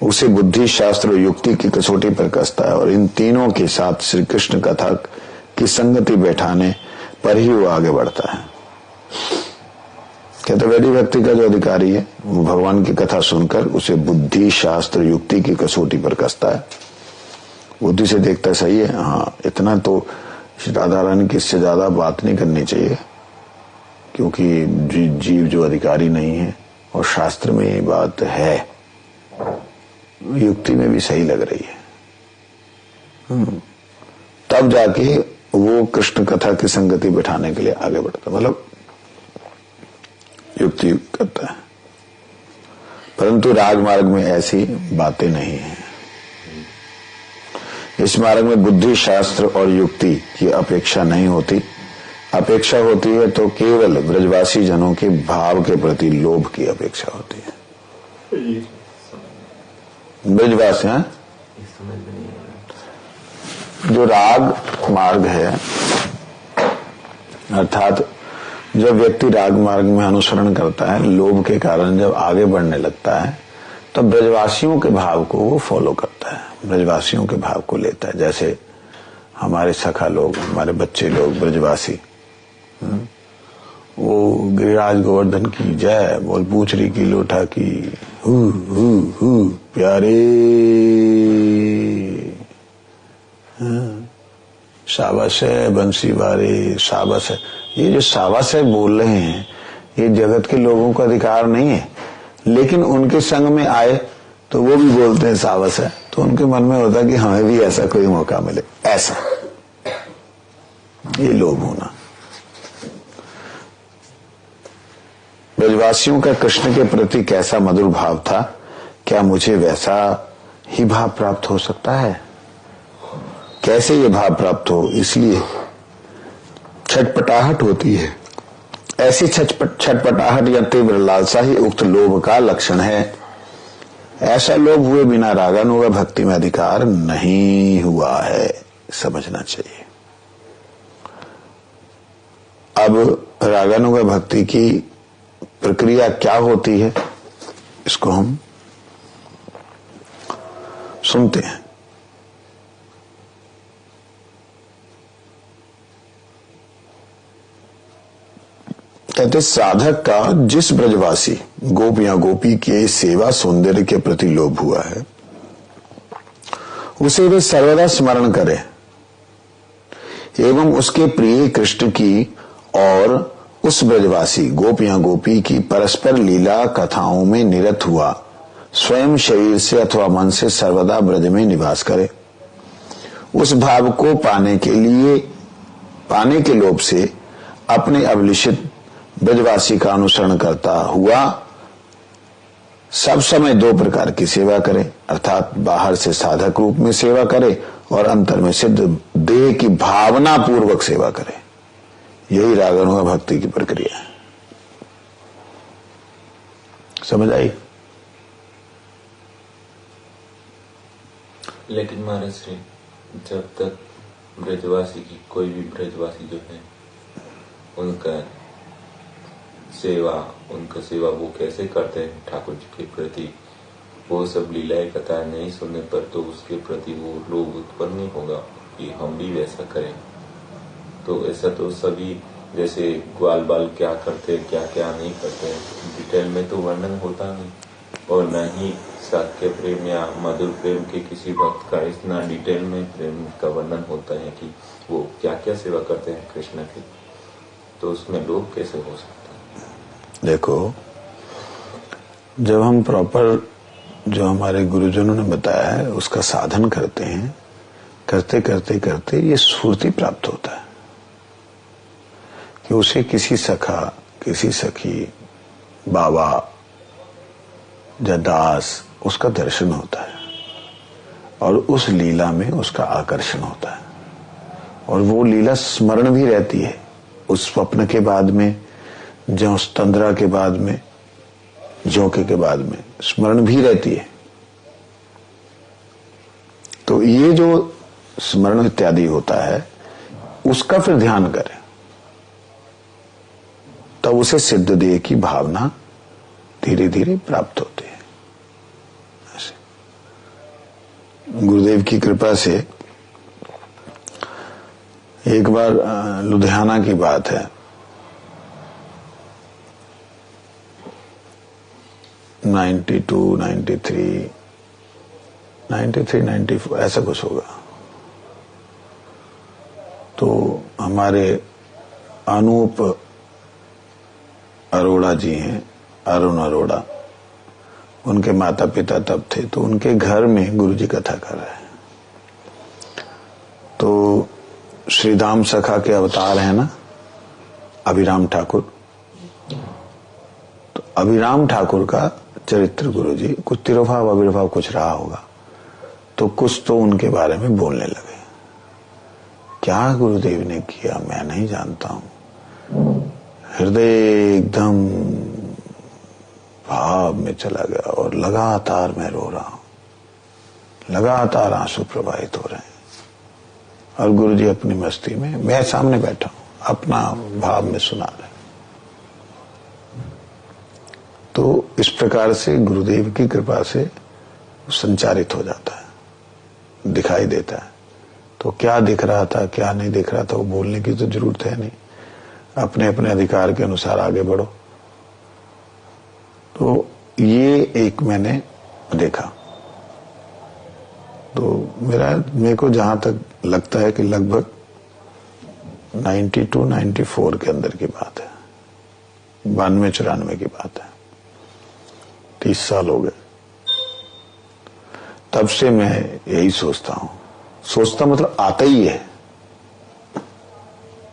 उसे बुद्धि, शास्त्र और युक्ति की कसौटी पर कसता है, और इन तीनों के साथ श्री कृष्ण कथा की संगति बैठाने पर ही वो आगे बढ़ता है। कहते वैदिक भक्ति का जो अधिकारी है वो भगवान की कथा सुनकर उसे बुद्धि शास्त्र युक्ति की कसौटी पर कसता है, बुद्धि से देखता है सही है, हाँ इतना तो राधा रानी की इससे ज्यादा बात नहीं करनी चाहिए, क्योंकि जीव जो अधिकारी नहीं है और शास्त्र में ये बात है, युक्ति में भी सही लग रही है, तब जाके वो कृष्ण कथा की संगति बिठाने के लिए आगे बढ़ता, मतलब युक्ति करता है। परंतु राग मार्ग में ऐसी बातें नहीं है। इस मार्ग में बुद्धि शास्त्र और युक्ति की अपेक्षा नहीं होती, अपेक्षा होती है तो केवल ब्रजवासी जनों के भाव के प्रति लोभ की अपेक्षा होती है। ब्रजवासी हैं जो राग मार्ग है, अर्थात जब व्यक्ति राग मार्ग में अनुसरण करता है, लोभ के कारण जब आगे बढ़ने लगता है तो ब्रजवासियों के भाव को वो फॉलो करता है, ब्रजवासियों के भाव को लेता है। जैसे हमारे सखा लोग, हमारे बच्चे लोग ब्रजवासी, वो गिरिराज गोवर्धन की जय बोल, पूछरी की लोटा की हु प्यारे, शाबाश है बंसी वारे, शाबाश है। ये जो शाबाश है बोल रहे हैं, ये जगत के लोगों का अधिकार नहीं है, लेकिन उनके संग में आए तो वो भी बोलते हैं शाबाश है, तो उनके मन में होता है कि हमें भी ऐसा कोई मौका मिले, ऐसा ये लोभ होना। ब्रजवासियों का कृष्ण के प्रति कैसा मधुर भाव था, क्या मुझे वैसा ही भाव प्राप्त हो सकता है? कैसे ये भाव प्राप्त हो? इसलिए छटपटाहट होती है। ऐसी छटपटाहट या तीव्र लालसा ही उक्त लोभ का लक्षण है। ऐसा लोभ हुए बिना रागानुगा भक्ति में अधिकार नहीं हुआ है, समझना चाहिए। अब रागानुगा भक्ति की प्रक्रिया क्या होती है, इसको हम सुनते हैं। कहते साधक का जिस ब्रजवासी गोप या गोपी के सेवा सौंदर्य के प्रति लोभ हुआ है, उसे वे सर्वदा स्मरण करे एवं उसके प्रिय कृष्ण की और उस ब्रजवासी गोप या गोपी की परस्पर लीला कथाओं में निरत हुआ स्वयं शरीर से अथवा मन से सर्वदा ब्रज में निवास करे। उस भाव को पाने के लोभ से अपने अभिलिषित ब्रजवासी का अनुसरण करता हुआ सब समय दो प्रकार की सेवा करे, अर्थात बाहर से साधक रूप में सेवा करे और अंतर में सिद्ध देह की भावना पूर्वक सेवा करे। यही रागानुगा भक्ति की प्रक्रिया है। समझ आई? लेकिन महाराज श्री, जब तक ब्रजवासी की कोई भी ब्रजवासी जो है उनका सेवा वो कैसे करते हैं ठाकुर जी के प्रति, वो सब लीलाएं कथा नहीं सुनने पर तो उसके प्रति वो लोभ उत्पन्न नहीं होगा कि हम भी वैसा करें। तो ऐसा तो सभी, जैसे ग्वाल बाल क्या करते क्या क्या नहीं करते, डिटेल में तो वर्णन होता नहीं, और न ही साक्य प्रेम या मधुर प्रेम के किसी भक्त का इतना डिटेल में प्रेम का वर्णन होता है कि वो क्या क्या सेवा करते हैं कृष्ण की, तो उसमें लोभ कैसे हो सकता है? देखो, जब हम प्रॉपर जो हमारे गुरुजनों ने बताया है उसका साधन करते हैं, करते करते करते ये स्फूर्ति प्राप्त होता है कि उसे किसी सखा, किसी सखी, बाबा या दास उसका दर्शन होता है और उस लीला में उसका आकर्षण होता है, और वो लीला स्मरण भी रहती है उस स्वप्न के बाद में, जो तंद्रा के बाद में, झोंके के बाद में स्मरण भी रहती है। तो ये जो स्मरण इत्यादि होता है उसका फिर ध्यान करें, तब उसे सिद्ध देह की भावना धीरे धीरे प्राप्त होती है। ऐसे गुरुदेव की कृपा से एक बार लुधियाना की बात है, 92, 93, 94 ऐसा कुछ होगा। तो हमारे अनूप अरोड़ा जी हैं, अरुण अरोड़ा, उनके माता पिता तब थे, तो उनके घर में गुरुजी कथा कर रहे हैं। तो श्रीधाम सखा के अवतार है ना अभिराम ठाकुर, तो अभिराम ठाकुर का चरित्र गुरुजी कुछ तिरुभाव आविर्भाव कुछ रहा होगा, तो कुछ तो उनके बारे में बोलने लगे। क्या गुरुदेव ने किया मैं नहीं जानता हूं, हृदय एकदम भाव में चला गया और लगातार मैं रो रहा हूं, लगातार आंसू प्रवाहित हो रहे हैं, और गुरुजी अपनी मस्ती में, मैं सामने बैठा हूं, अपना भाव में सुना रहे। तो इस प्रकार से गुरुदेव की कृपा से संचारित हो जाता है, दिखाई देता है। तो क्या दिख रहा था क्या नहीं दिख रहा था वो बोलने की तो जरूरत है नहीं, अपने अपने अधिकार के अनुसार आगे बढ़ो। तो ये एक मैंने देखा। तो मेरे को जहां तक लगता है कि लगभग 92, 94 के अंदर की बात है, 92-94 की बात है, 30 साल हो गए। तब से मैं यही सोचता हूं, सोचता मतलब आता ही है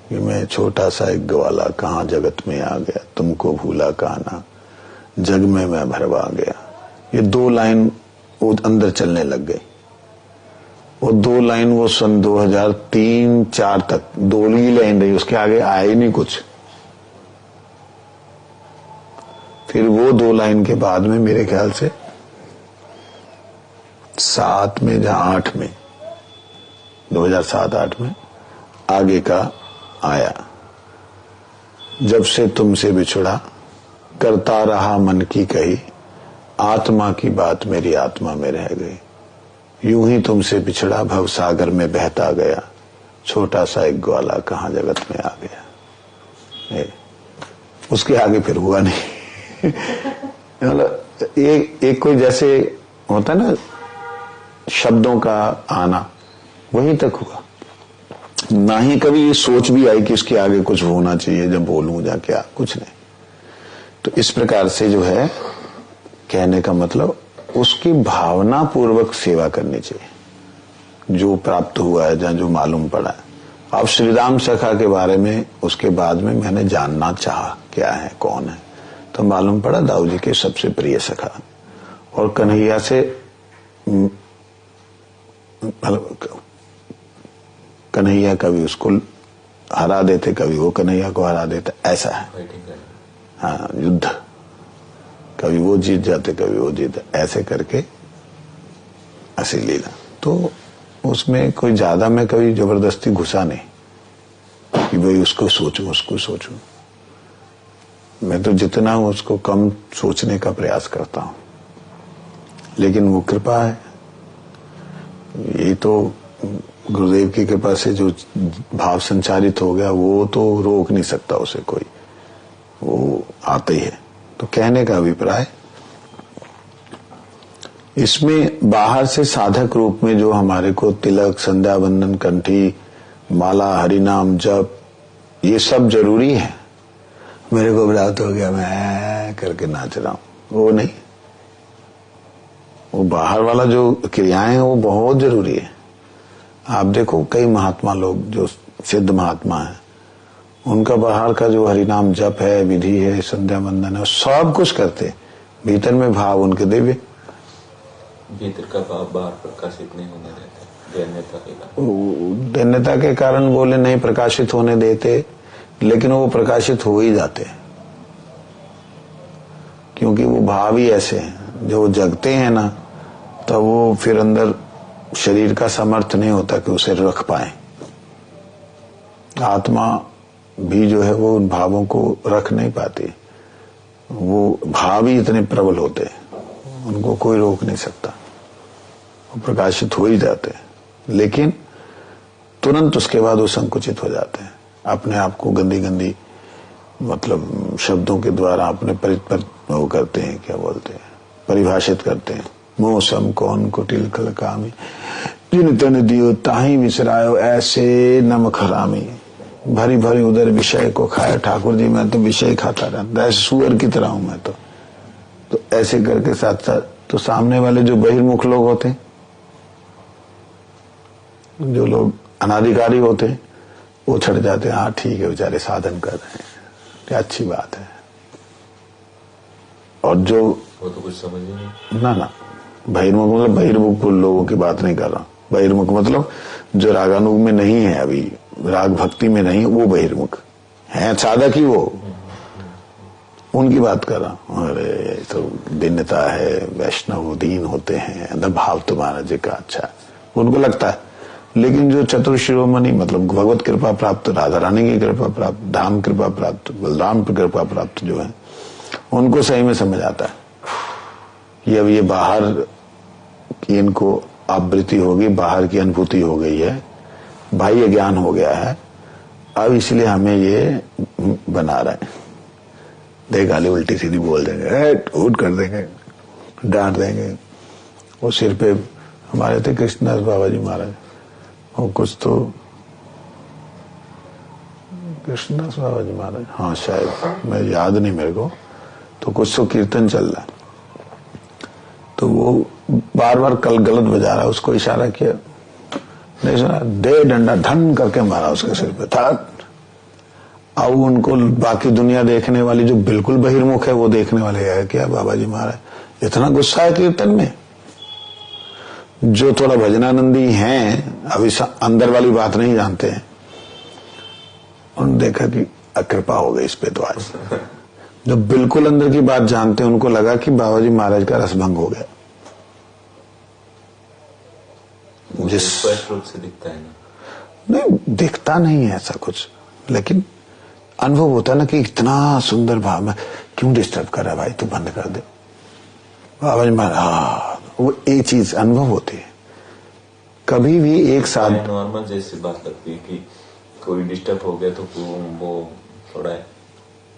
कि मैं छोटा सा एक ग्वाला कहां जगत में आ गया, तुमको भूला कहना जग में मैं भरवा गया। ये 2 लाइन वो अंदर चलने लग गई। वो 2 लाइन वो सन 2003-04 तक 2 ही लाइन रही, उसके आगे आया ही नहीं कुछ। फिर वो 2 लाइन के बाद में मेरे ख्याल से 7 में या 8 में 2007-8 में आगे का आया, जब से तुमसे बिछुड़ा करता रहा मन की कही, आत्मा की बात मेरी आत्मा में रह गई। यूं ही तुमसे बिछड़ा भव सागर में बहता गया, छोटा सा एक ग्वाला कहां जगत में आ गया। उसके आगे फिर हुआ नहीं। मतलब एक कोई जैसे होता है ना शब्दों का आना, वहीं तक हुआ। ना ही कभी ये सोच भी आई कि इसके आगे कुछ होना चाहिए जब बोलूं या क्या, कुछ नहीं। तो इस प्रकार से जो है कहने का मतलब उसकी भावना पूर्वक सेवा करनी चाहिए, जो प्राप्त हुआ है या जो मालूम पड़ा है। अब श्रीराम सखा के बारे में उसके बाद में मैंने जानना चाहा क्या है कौन है, तो मालूम पड़ा दाऊ जी के सबसे प्रिय सखा, और कन्हैया से कन्हैया कभी उसको हरा देते, कभी वो कन्हैया को हरा देता, ऐसा है। हाँ, युद्ध, कभी वो जीत जाते कभी वो जीत, ऐसे करके ऐसी लीला। तो उसमें कोई ज्यादा मैं कभी जबरदस्ती घुसा नहीं कि भाई उसको सोचूं उसको सोचूं। मैं तो जितना हूं उसको कम सोचने का प्रयास करता हूं, लेकिन वो कृपा है। ये तो गुरुदेव की कृपा से जो भाव संचारित हो गया वो तो रोक नहीं सकता उसे कोई, वो आता ही है। तो कहने का अभिप्राय, इसमें बाहर से साधक रूप में जो हमारे को तिलक, संध्या वंदन, कंठी, माला, हरिनाम, जप, ये सब जरूरी है। मेरे को व्रत हो गया मैं करके नाच रहा हूं, वो नहीं। वो बाहर वाला जो क्रियाएं हैं वो बहुत जरूरी है। आप देखो कई महात्मा लोग जो सिद्ध महात्मा हैं, उनका बाहर का जो हरिनाम जप है, विधि है, संध्या वंदन है, सब कुछ करते, भीतर में भाव उनके दिव्य। भीतर का भाव बाहर प्रकाशित नहीं होने देते, दैन्यता के कारण बोले नहीं प्रकाशित होने देते, लेकिन वो प्रकाशित हो ही जाते हैं, क्योंकि वो भाव ही ऐसे हैं। जो जगते हैं ना, तब वो फिर अंदर शरीर का सामर्थ्य नहीं होता कि उसे रख पाए। आत्मा भी जो है वो उन भावों को रख नहीं पाती, वो भाव ही इतने प्रबल होते हैं, उनको कोई रोक नहीं सकता, वो प्रकाशित हो ही जाते हैं। लेकिन तुरंत उसके बाद वो संकुचित हो जाते हैं, अपने आप को गंदी गंदी मतलब शब्दों के द्वारा अपने परित वो करते हैं, क्या बोलते हैं, परिभाषित करते हैं। मौसम कौन कुटिल कल कामी, जिन तन दियो ताही विसरायो, ऐसे नमक हरामी। भरी भरी उधर विषय को खाया ठाकुर जी, मैं तो विषय खाता रहता, ऐसे सुअर की तरह हूं मैं तो ऐसे करके साथ साथ तो सामने वाले जो बहिर्मुख लोग होते हैं, जो लोग अनाधिकारी होते हैं, वो छट जाते हैं। हाँ ठीक है, बेचारे साधन कर रहे हैं, क्या अच्छी बात है। और जो वो तो कुछ समझ ही नहीं। ना बहिर्मुख मतलब बहिर्मुख लोगों की बात नहीं कर रहा। बहिर्मुख मतलब जो रागानुग में नहीं है, अभी राग भक्ति में नहीं, वो बहिर्मुख है, साधक ही वो, उनकी बात कर रहा हूं। अरे तो भिन्नता है, वैष्णव दीन होते हैं, अंदर भाव तो महाराज जी का अच्छा उनको लगता है। लेकिन जो चतुर्शिरोमणि मतलब भगवत कृपा प्राप्त, राधा रानी की कृपा प्राप्त, धाम कृपा प्राप्त, बलराम की कृपा प्राप्त जो है, उनको सही में समझ आता है कि अब ये बाहर की इनको आवृत्ति होगी, बाहर की अनुभूति हो गई है, बाह्य ज्ञान हो गया है, अब इसलिए हमें ये बना रहा है। देख गाली उल्टी सीधी बोल देंगे, उठ कर देंगे, डांट देंगे। वो सिर पे हमारे थे कृष्णदास बाबा जी महाराज, वो कुछ तो कृष्णदास बाबा जी महाराज, हाँ शायद, मैं याद नहीं मेरे को, तो कुछ तो कीर्तन चल रहा है, तो वो बार बार कल गलत बजा रहा है, उसको इशारा किया, नहीं सुना, दे डंडा, धन करके मारा उसके सिर पे था। अब उनको बाकी दुनिया देखने वाली जो बिल्कुल बहिर्मुख है, वो देखने वाले है क्या बाबा जी महाराज इतना गुस्सा है कीर्तन में। जो थोड़ा भजनानंदी हैं, अभी अंदर वाली बात नहीं जानते हैं, उन्होंने देखा कि कृपा हो गई इस पे। तो आज जो बिल्कुल अंदर की बात जानते हैं, उनको लगा कि बाबा जी महाराज का रसभंग हो गया। जिस स्पष्ट रूप से दिखता है ना, नहीं दिखता नहीं है ऐसा कुछ, लेकिन अनुभव होता है ना कि इतना सुंदर भाव में क्यों डिस्टर्ब कर रहा है भाई, तू बंद कर दे। बाबा जी महाराज, वो एक चीज अनुभव होती है। कभी भी एक साथ नॉर्मल जैसी बात लगती है कि कोई डिस्टर्ब हो गया तो वो थोड़ा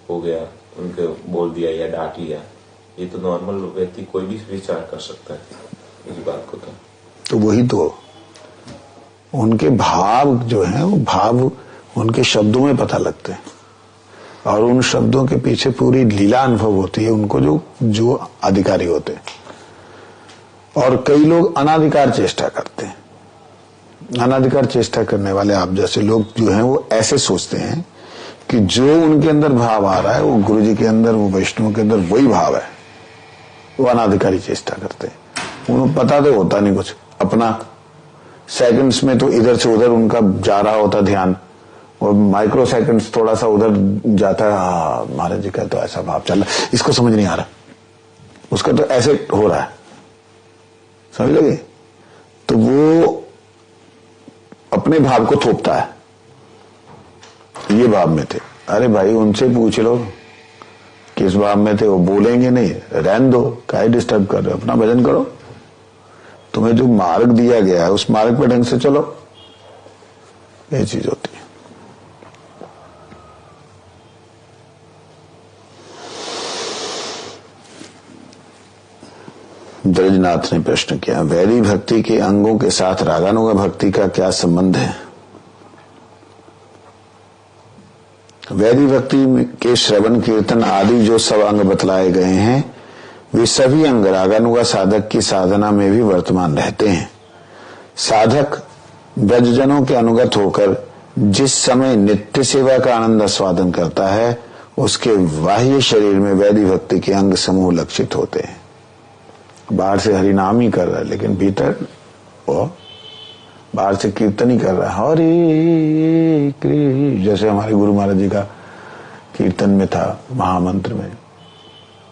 हो गया, उनके बोल दिया या डांट लिया, ये तो नॉर्मल व्यक्ति कोई भी विचार कर सकता है इस बात को। तो वही तो उनके भाव जो है, वो भाव उनके शब्दों में पता लगते हैं, और उन शब्दों के पीछे पूरी लीला अनुभव होती है उनको, जो अधिकारी होते हैं। और कई लोग अनाधिकार चेष्टा करते हैं। अनाधिकार चेष्टा करने वाले आप जैसे लोग जो हैं, वो ऐसे सोचते हैं कि जो उनके अंदर भाव आ रहा है, वो गुरु जी के अंदर, वो वैष्णव के अंदर वही भाव है। वो अनाधिकारी चेष्टा करते हैं, उन्हें पता तो होता नहीं कुछ, अपना सेकंड्स में तो इधर से उधर उनका जा रहा होता ध्यान, और माइक्रो सेकंड्स थोड़ा सा उधर जाता है। महाराज जी का तो ऐसा भाव चल रहा है, इसको समझ नहीं आ रहा, उसका तो ऐसे हो रहा है, समझ लगे। तो वो अपने भाव को थोपता है, ये भाव में थे। अरे भाई उनसे पूछ लो किस भाव में थे, वो बोलेंगे नहीं, रहने दो, काहे डिस्टर्ब कर रहे हो, अपना भजन करो। तुम्हें जो मार्ग दिया गया है, उस मार्ग पे ढंग से चलो, ये चीज होती है। ब्रजनाथ ने प्रश्न किया, वैदिक भक्ति के अंगों के साथ रागानुगा भक्ति का क्या संबंध है? वैदिक भक्ति के श्रवण कीर्तन आदि जो सब अंग बतलाए गए हैं, वे सभी अंग रागानुगा साधक की साधना में भी वर्तमान रहते हैं। साधक ब्रजजनों के अनुगत होकर जिस समय नित्य सेवा का आनंद आस्वादन करता है, उसके बाह्य शरीर में वैदिक भक्ति के अंग समूह लक्षित होते हैं। बाहर से हरिनाम ही कर रहा है, लेकिन भीतर वो बाहर से कीर्तन ही कर रहा है, हरे कृष्ण, जैसे हमारे गुरु महाराज जी का कीर्तन में था, महामंत्र में,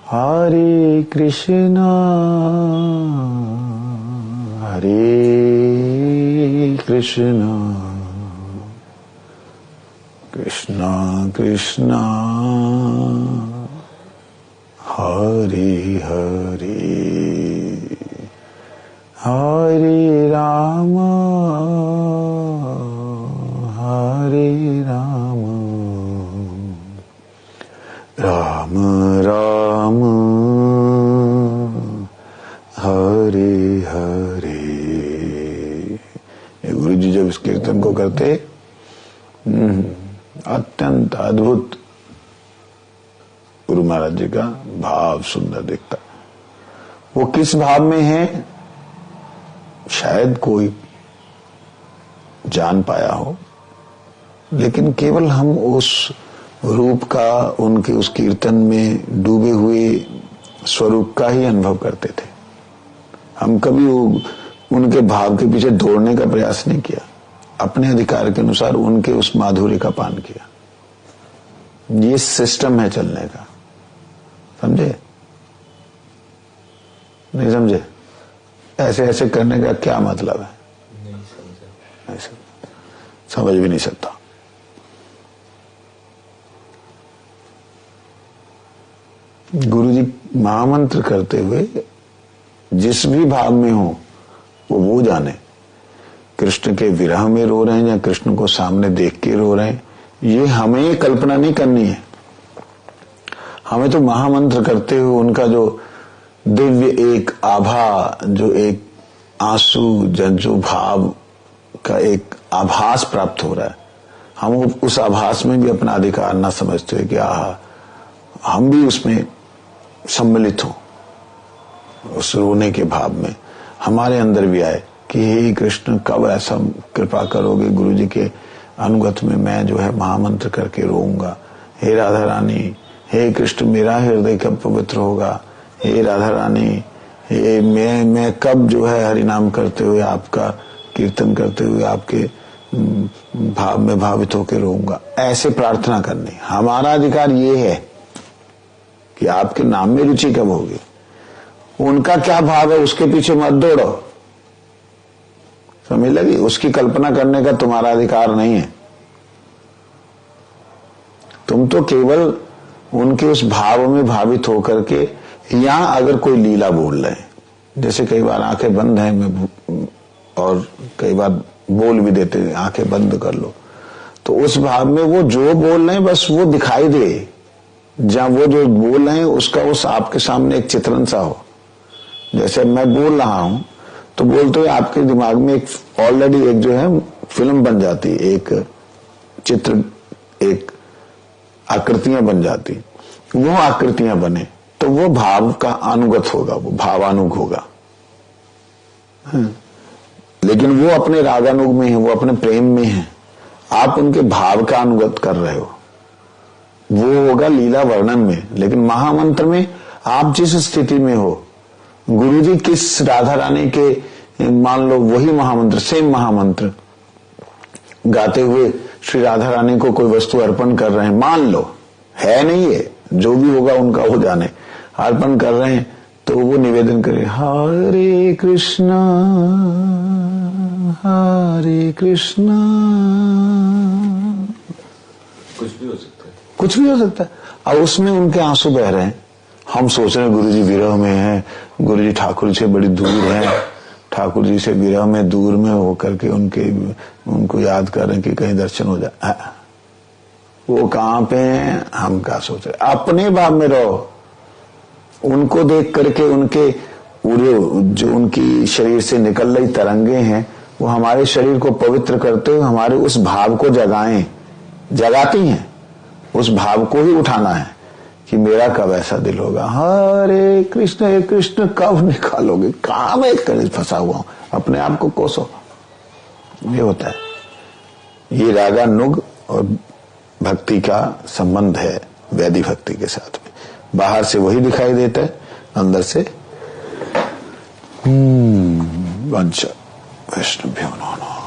हरे कृष्णा कृष्णा कृष्णा हरे हरे, हरे राम राम राम करते अत्यंत अद्भुत गुरु महाराज जी का भाव सुंदर दिखता। वो किस भाव में है शायद कोई जान पाया हो, लेकिन केवल हम उस रूप का, उनके उस कीर्तन में डूबे हुए स्वरूप का ही अनुभव करते थे। हम कभी उनके भाव के पीछे दौड़ने का प्रयास नहीं किया, अपने अधिकार के अनुसार उनके उस माधुर्य का पान किया। ये सिस्टम है चलने का, समझे? नहीं समझे? ऐसे ऐसे करने का क्या मतलब है? नहीं समझ भी नहीं सकता। गुरुजी महामंत्र करते हुए जिस भी भाव में हो वो जाने। कृष्ण के विरह में रो रहे हैं या कृष्ण को सामने देख के रो रहे हैं, ये हमें कल्पना नहीं करनी है। हमें तो महामंत्र करते हुए उनका जो दिव्य एक आभा, जो एक आंसू जो भाव का एक आभास प्राप्त हो रहा है, हम उस आभास में भी अपना अधिकार ना समझते हुए कि हम भी उसमें सम्मिलित हो, उस रोने के भाव में हमारे अंदर भी आए कि हे कृष्ण कब ऐसा कृपा करोगे, गुरु जी के अनुगत में मैं जो है महामंत्र करके रोऊंगा। हे राधा रानी, हे कृष्ण मेरा हृदय कब पवित्र होगा। हे राधा रानी, हे मैं कब जो है हरिनाम करते हुए, आपका कीर्तन करते हुए आपके भाव में भावित होकर रोऊंगा। ऐसे प्रार्थना करनी हमारा अधिकार ये है कि आपके नाम में रुचि कब होगी। उनका क्या भाव है उसके पीछे मत दौड़ो, समझ लगी? उसकी कल्पना करने का तुम्हारा अधिकार नहीं है। तुम तो केवल उनके उस भाव में भावित होकर के, या अगर कोई लीला बोल रहे हैं, जैसे कई बार आंखें बंद हैं और कई बार बोल भी देते हैं आंखें बंद कर लो, तो उस भाव में वो जो बोल रहे हैं बस वो दिखाई दे, जहां वो जो बोल रहे हैं उसका उस आपके सामने एक चित्रण सा हो। जैसे मैं बोल रहा हूं तो बोलते हुए आपके दिमाग में एक ऑलरेडी एक जो है फिल्म बन जाती, एक चित्र, एक आकृतियां बन जाती। वो आकृतियां बने तो वो भाव का अनुगत होगा, वो भावानुग होगा। लेकिन वो अपने रागानुग में है, वो अपने प्रेम में है, आप उनके भाव का अनुगत कर रहे हो, वो होगा लीला वर्णन में। लेकिन महामंत्र में आप जिस स्थिति में हो, गुरुजी किस राधा रानी के, मान लो वही महामंत्र, सेम महामंत्र गाते हुए श्री राधा रानी को कोई वस्तु अर्पण कर रहे हैं, मान लो, है नहीं है, जो भी होगा उनका हो जाने, अर्पण कर रहे हैं, तो वो निवेदन करे हरे कृष्णा हरे कृष्णा। कुछ भी हो सकता है, कुछ भी हो सकता है। अब उसमें उनके आंसू बह रहे हैं, हम सोच रहे हैं गुरुजी विरह में हैं, गुरुजी ठाकुर से बड़ी दूर हैं, ठाकुर जी से विरह में दूर में होकर के उनको याद कर रहे हैं कि कहीं दर्शन हो जाए। वो कहां पे हैं, हम क्या सोच रहे? अपने भाव में रहो, उनको देख करके उनके जो उनकी शरीर से निकल रही तरंगे हैं वो हमारे शरीर को पवित्र करते हुए हमारे उस भाव को जगाती हैं। उस भाव को ही उठाना है कि मेरा कब ऐसा दिल होगा। हरे कृष्ण कब निकालोगे, कहां मैं कहीं फंसा हुआ हूं, अपने आप को कोसो। ये होता है, ये रागानुग और भक्ति का संबंध है वैदिक भक्ति के साथ में। बाहर से वही दिखाई देता है, अंदर से वंश वैष्णव्यो नमः।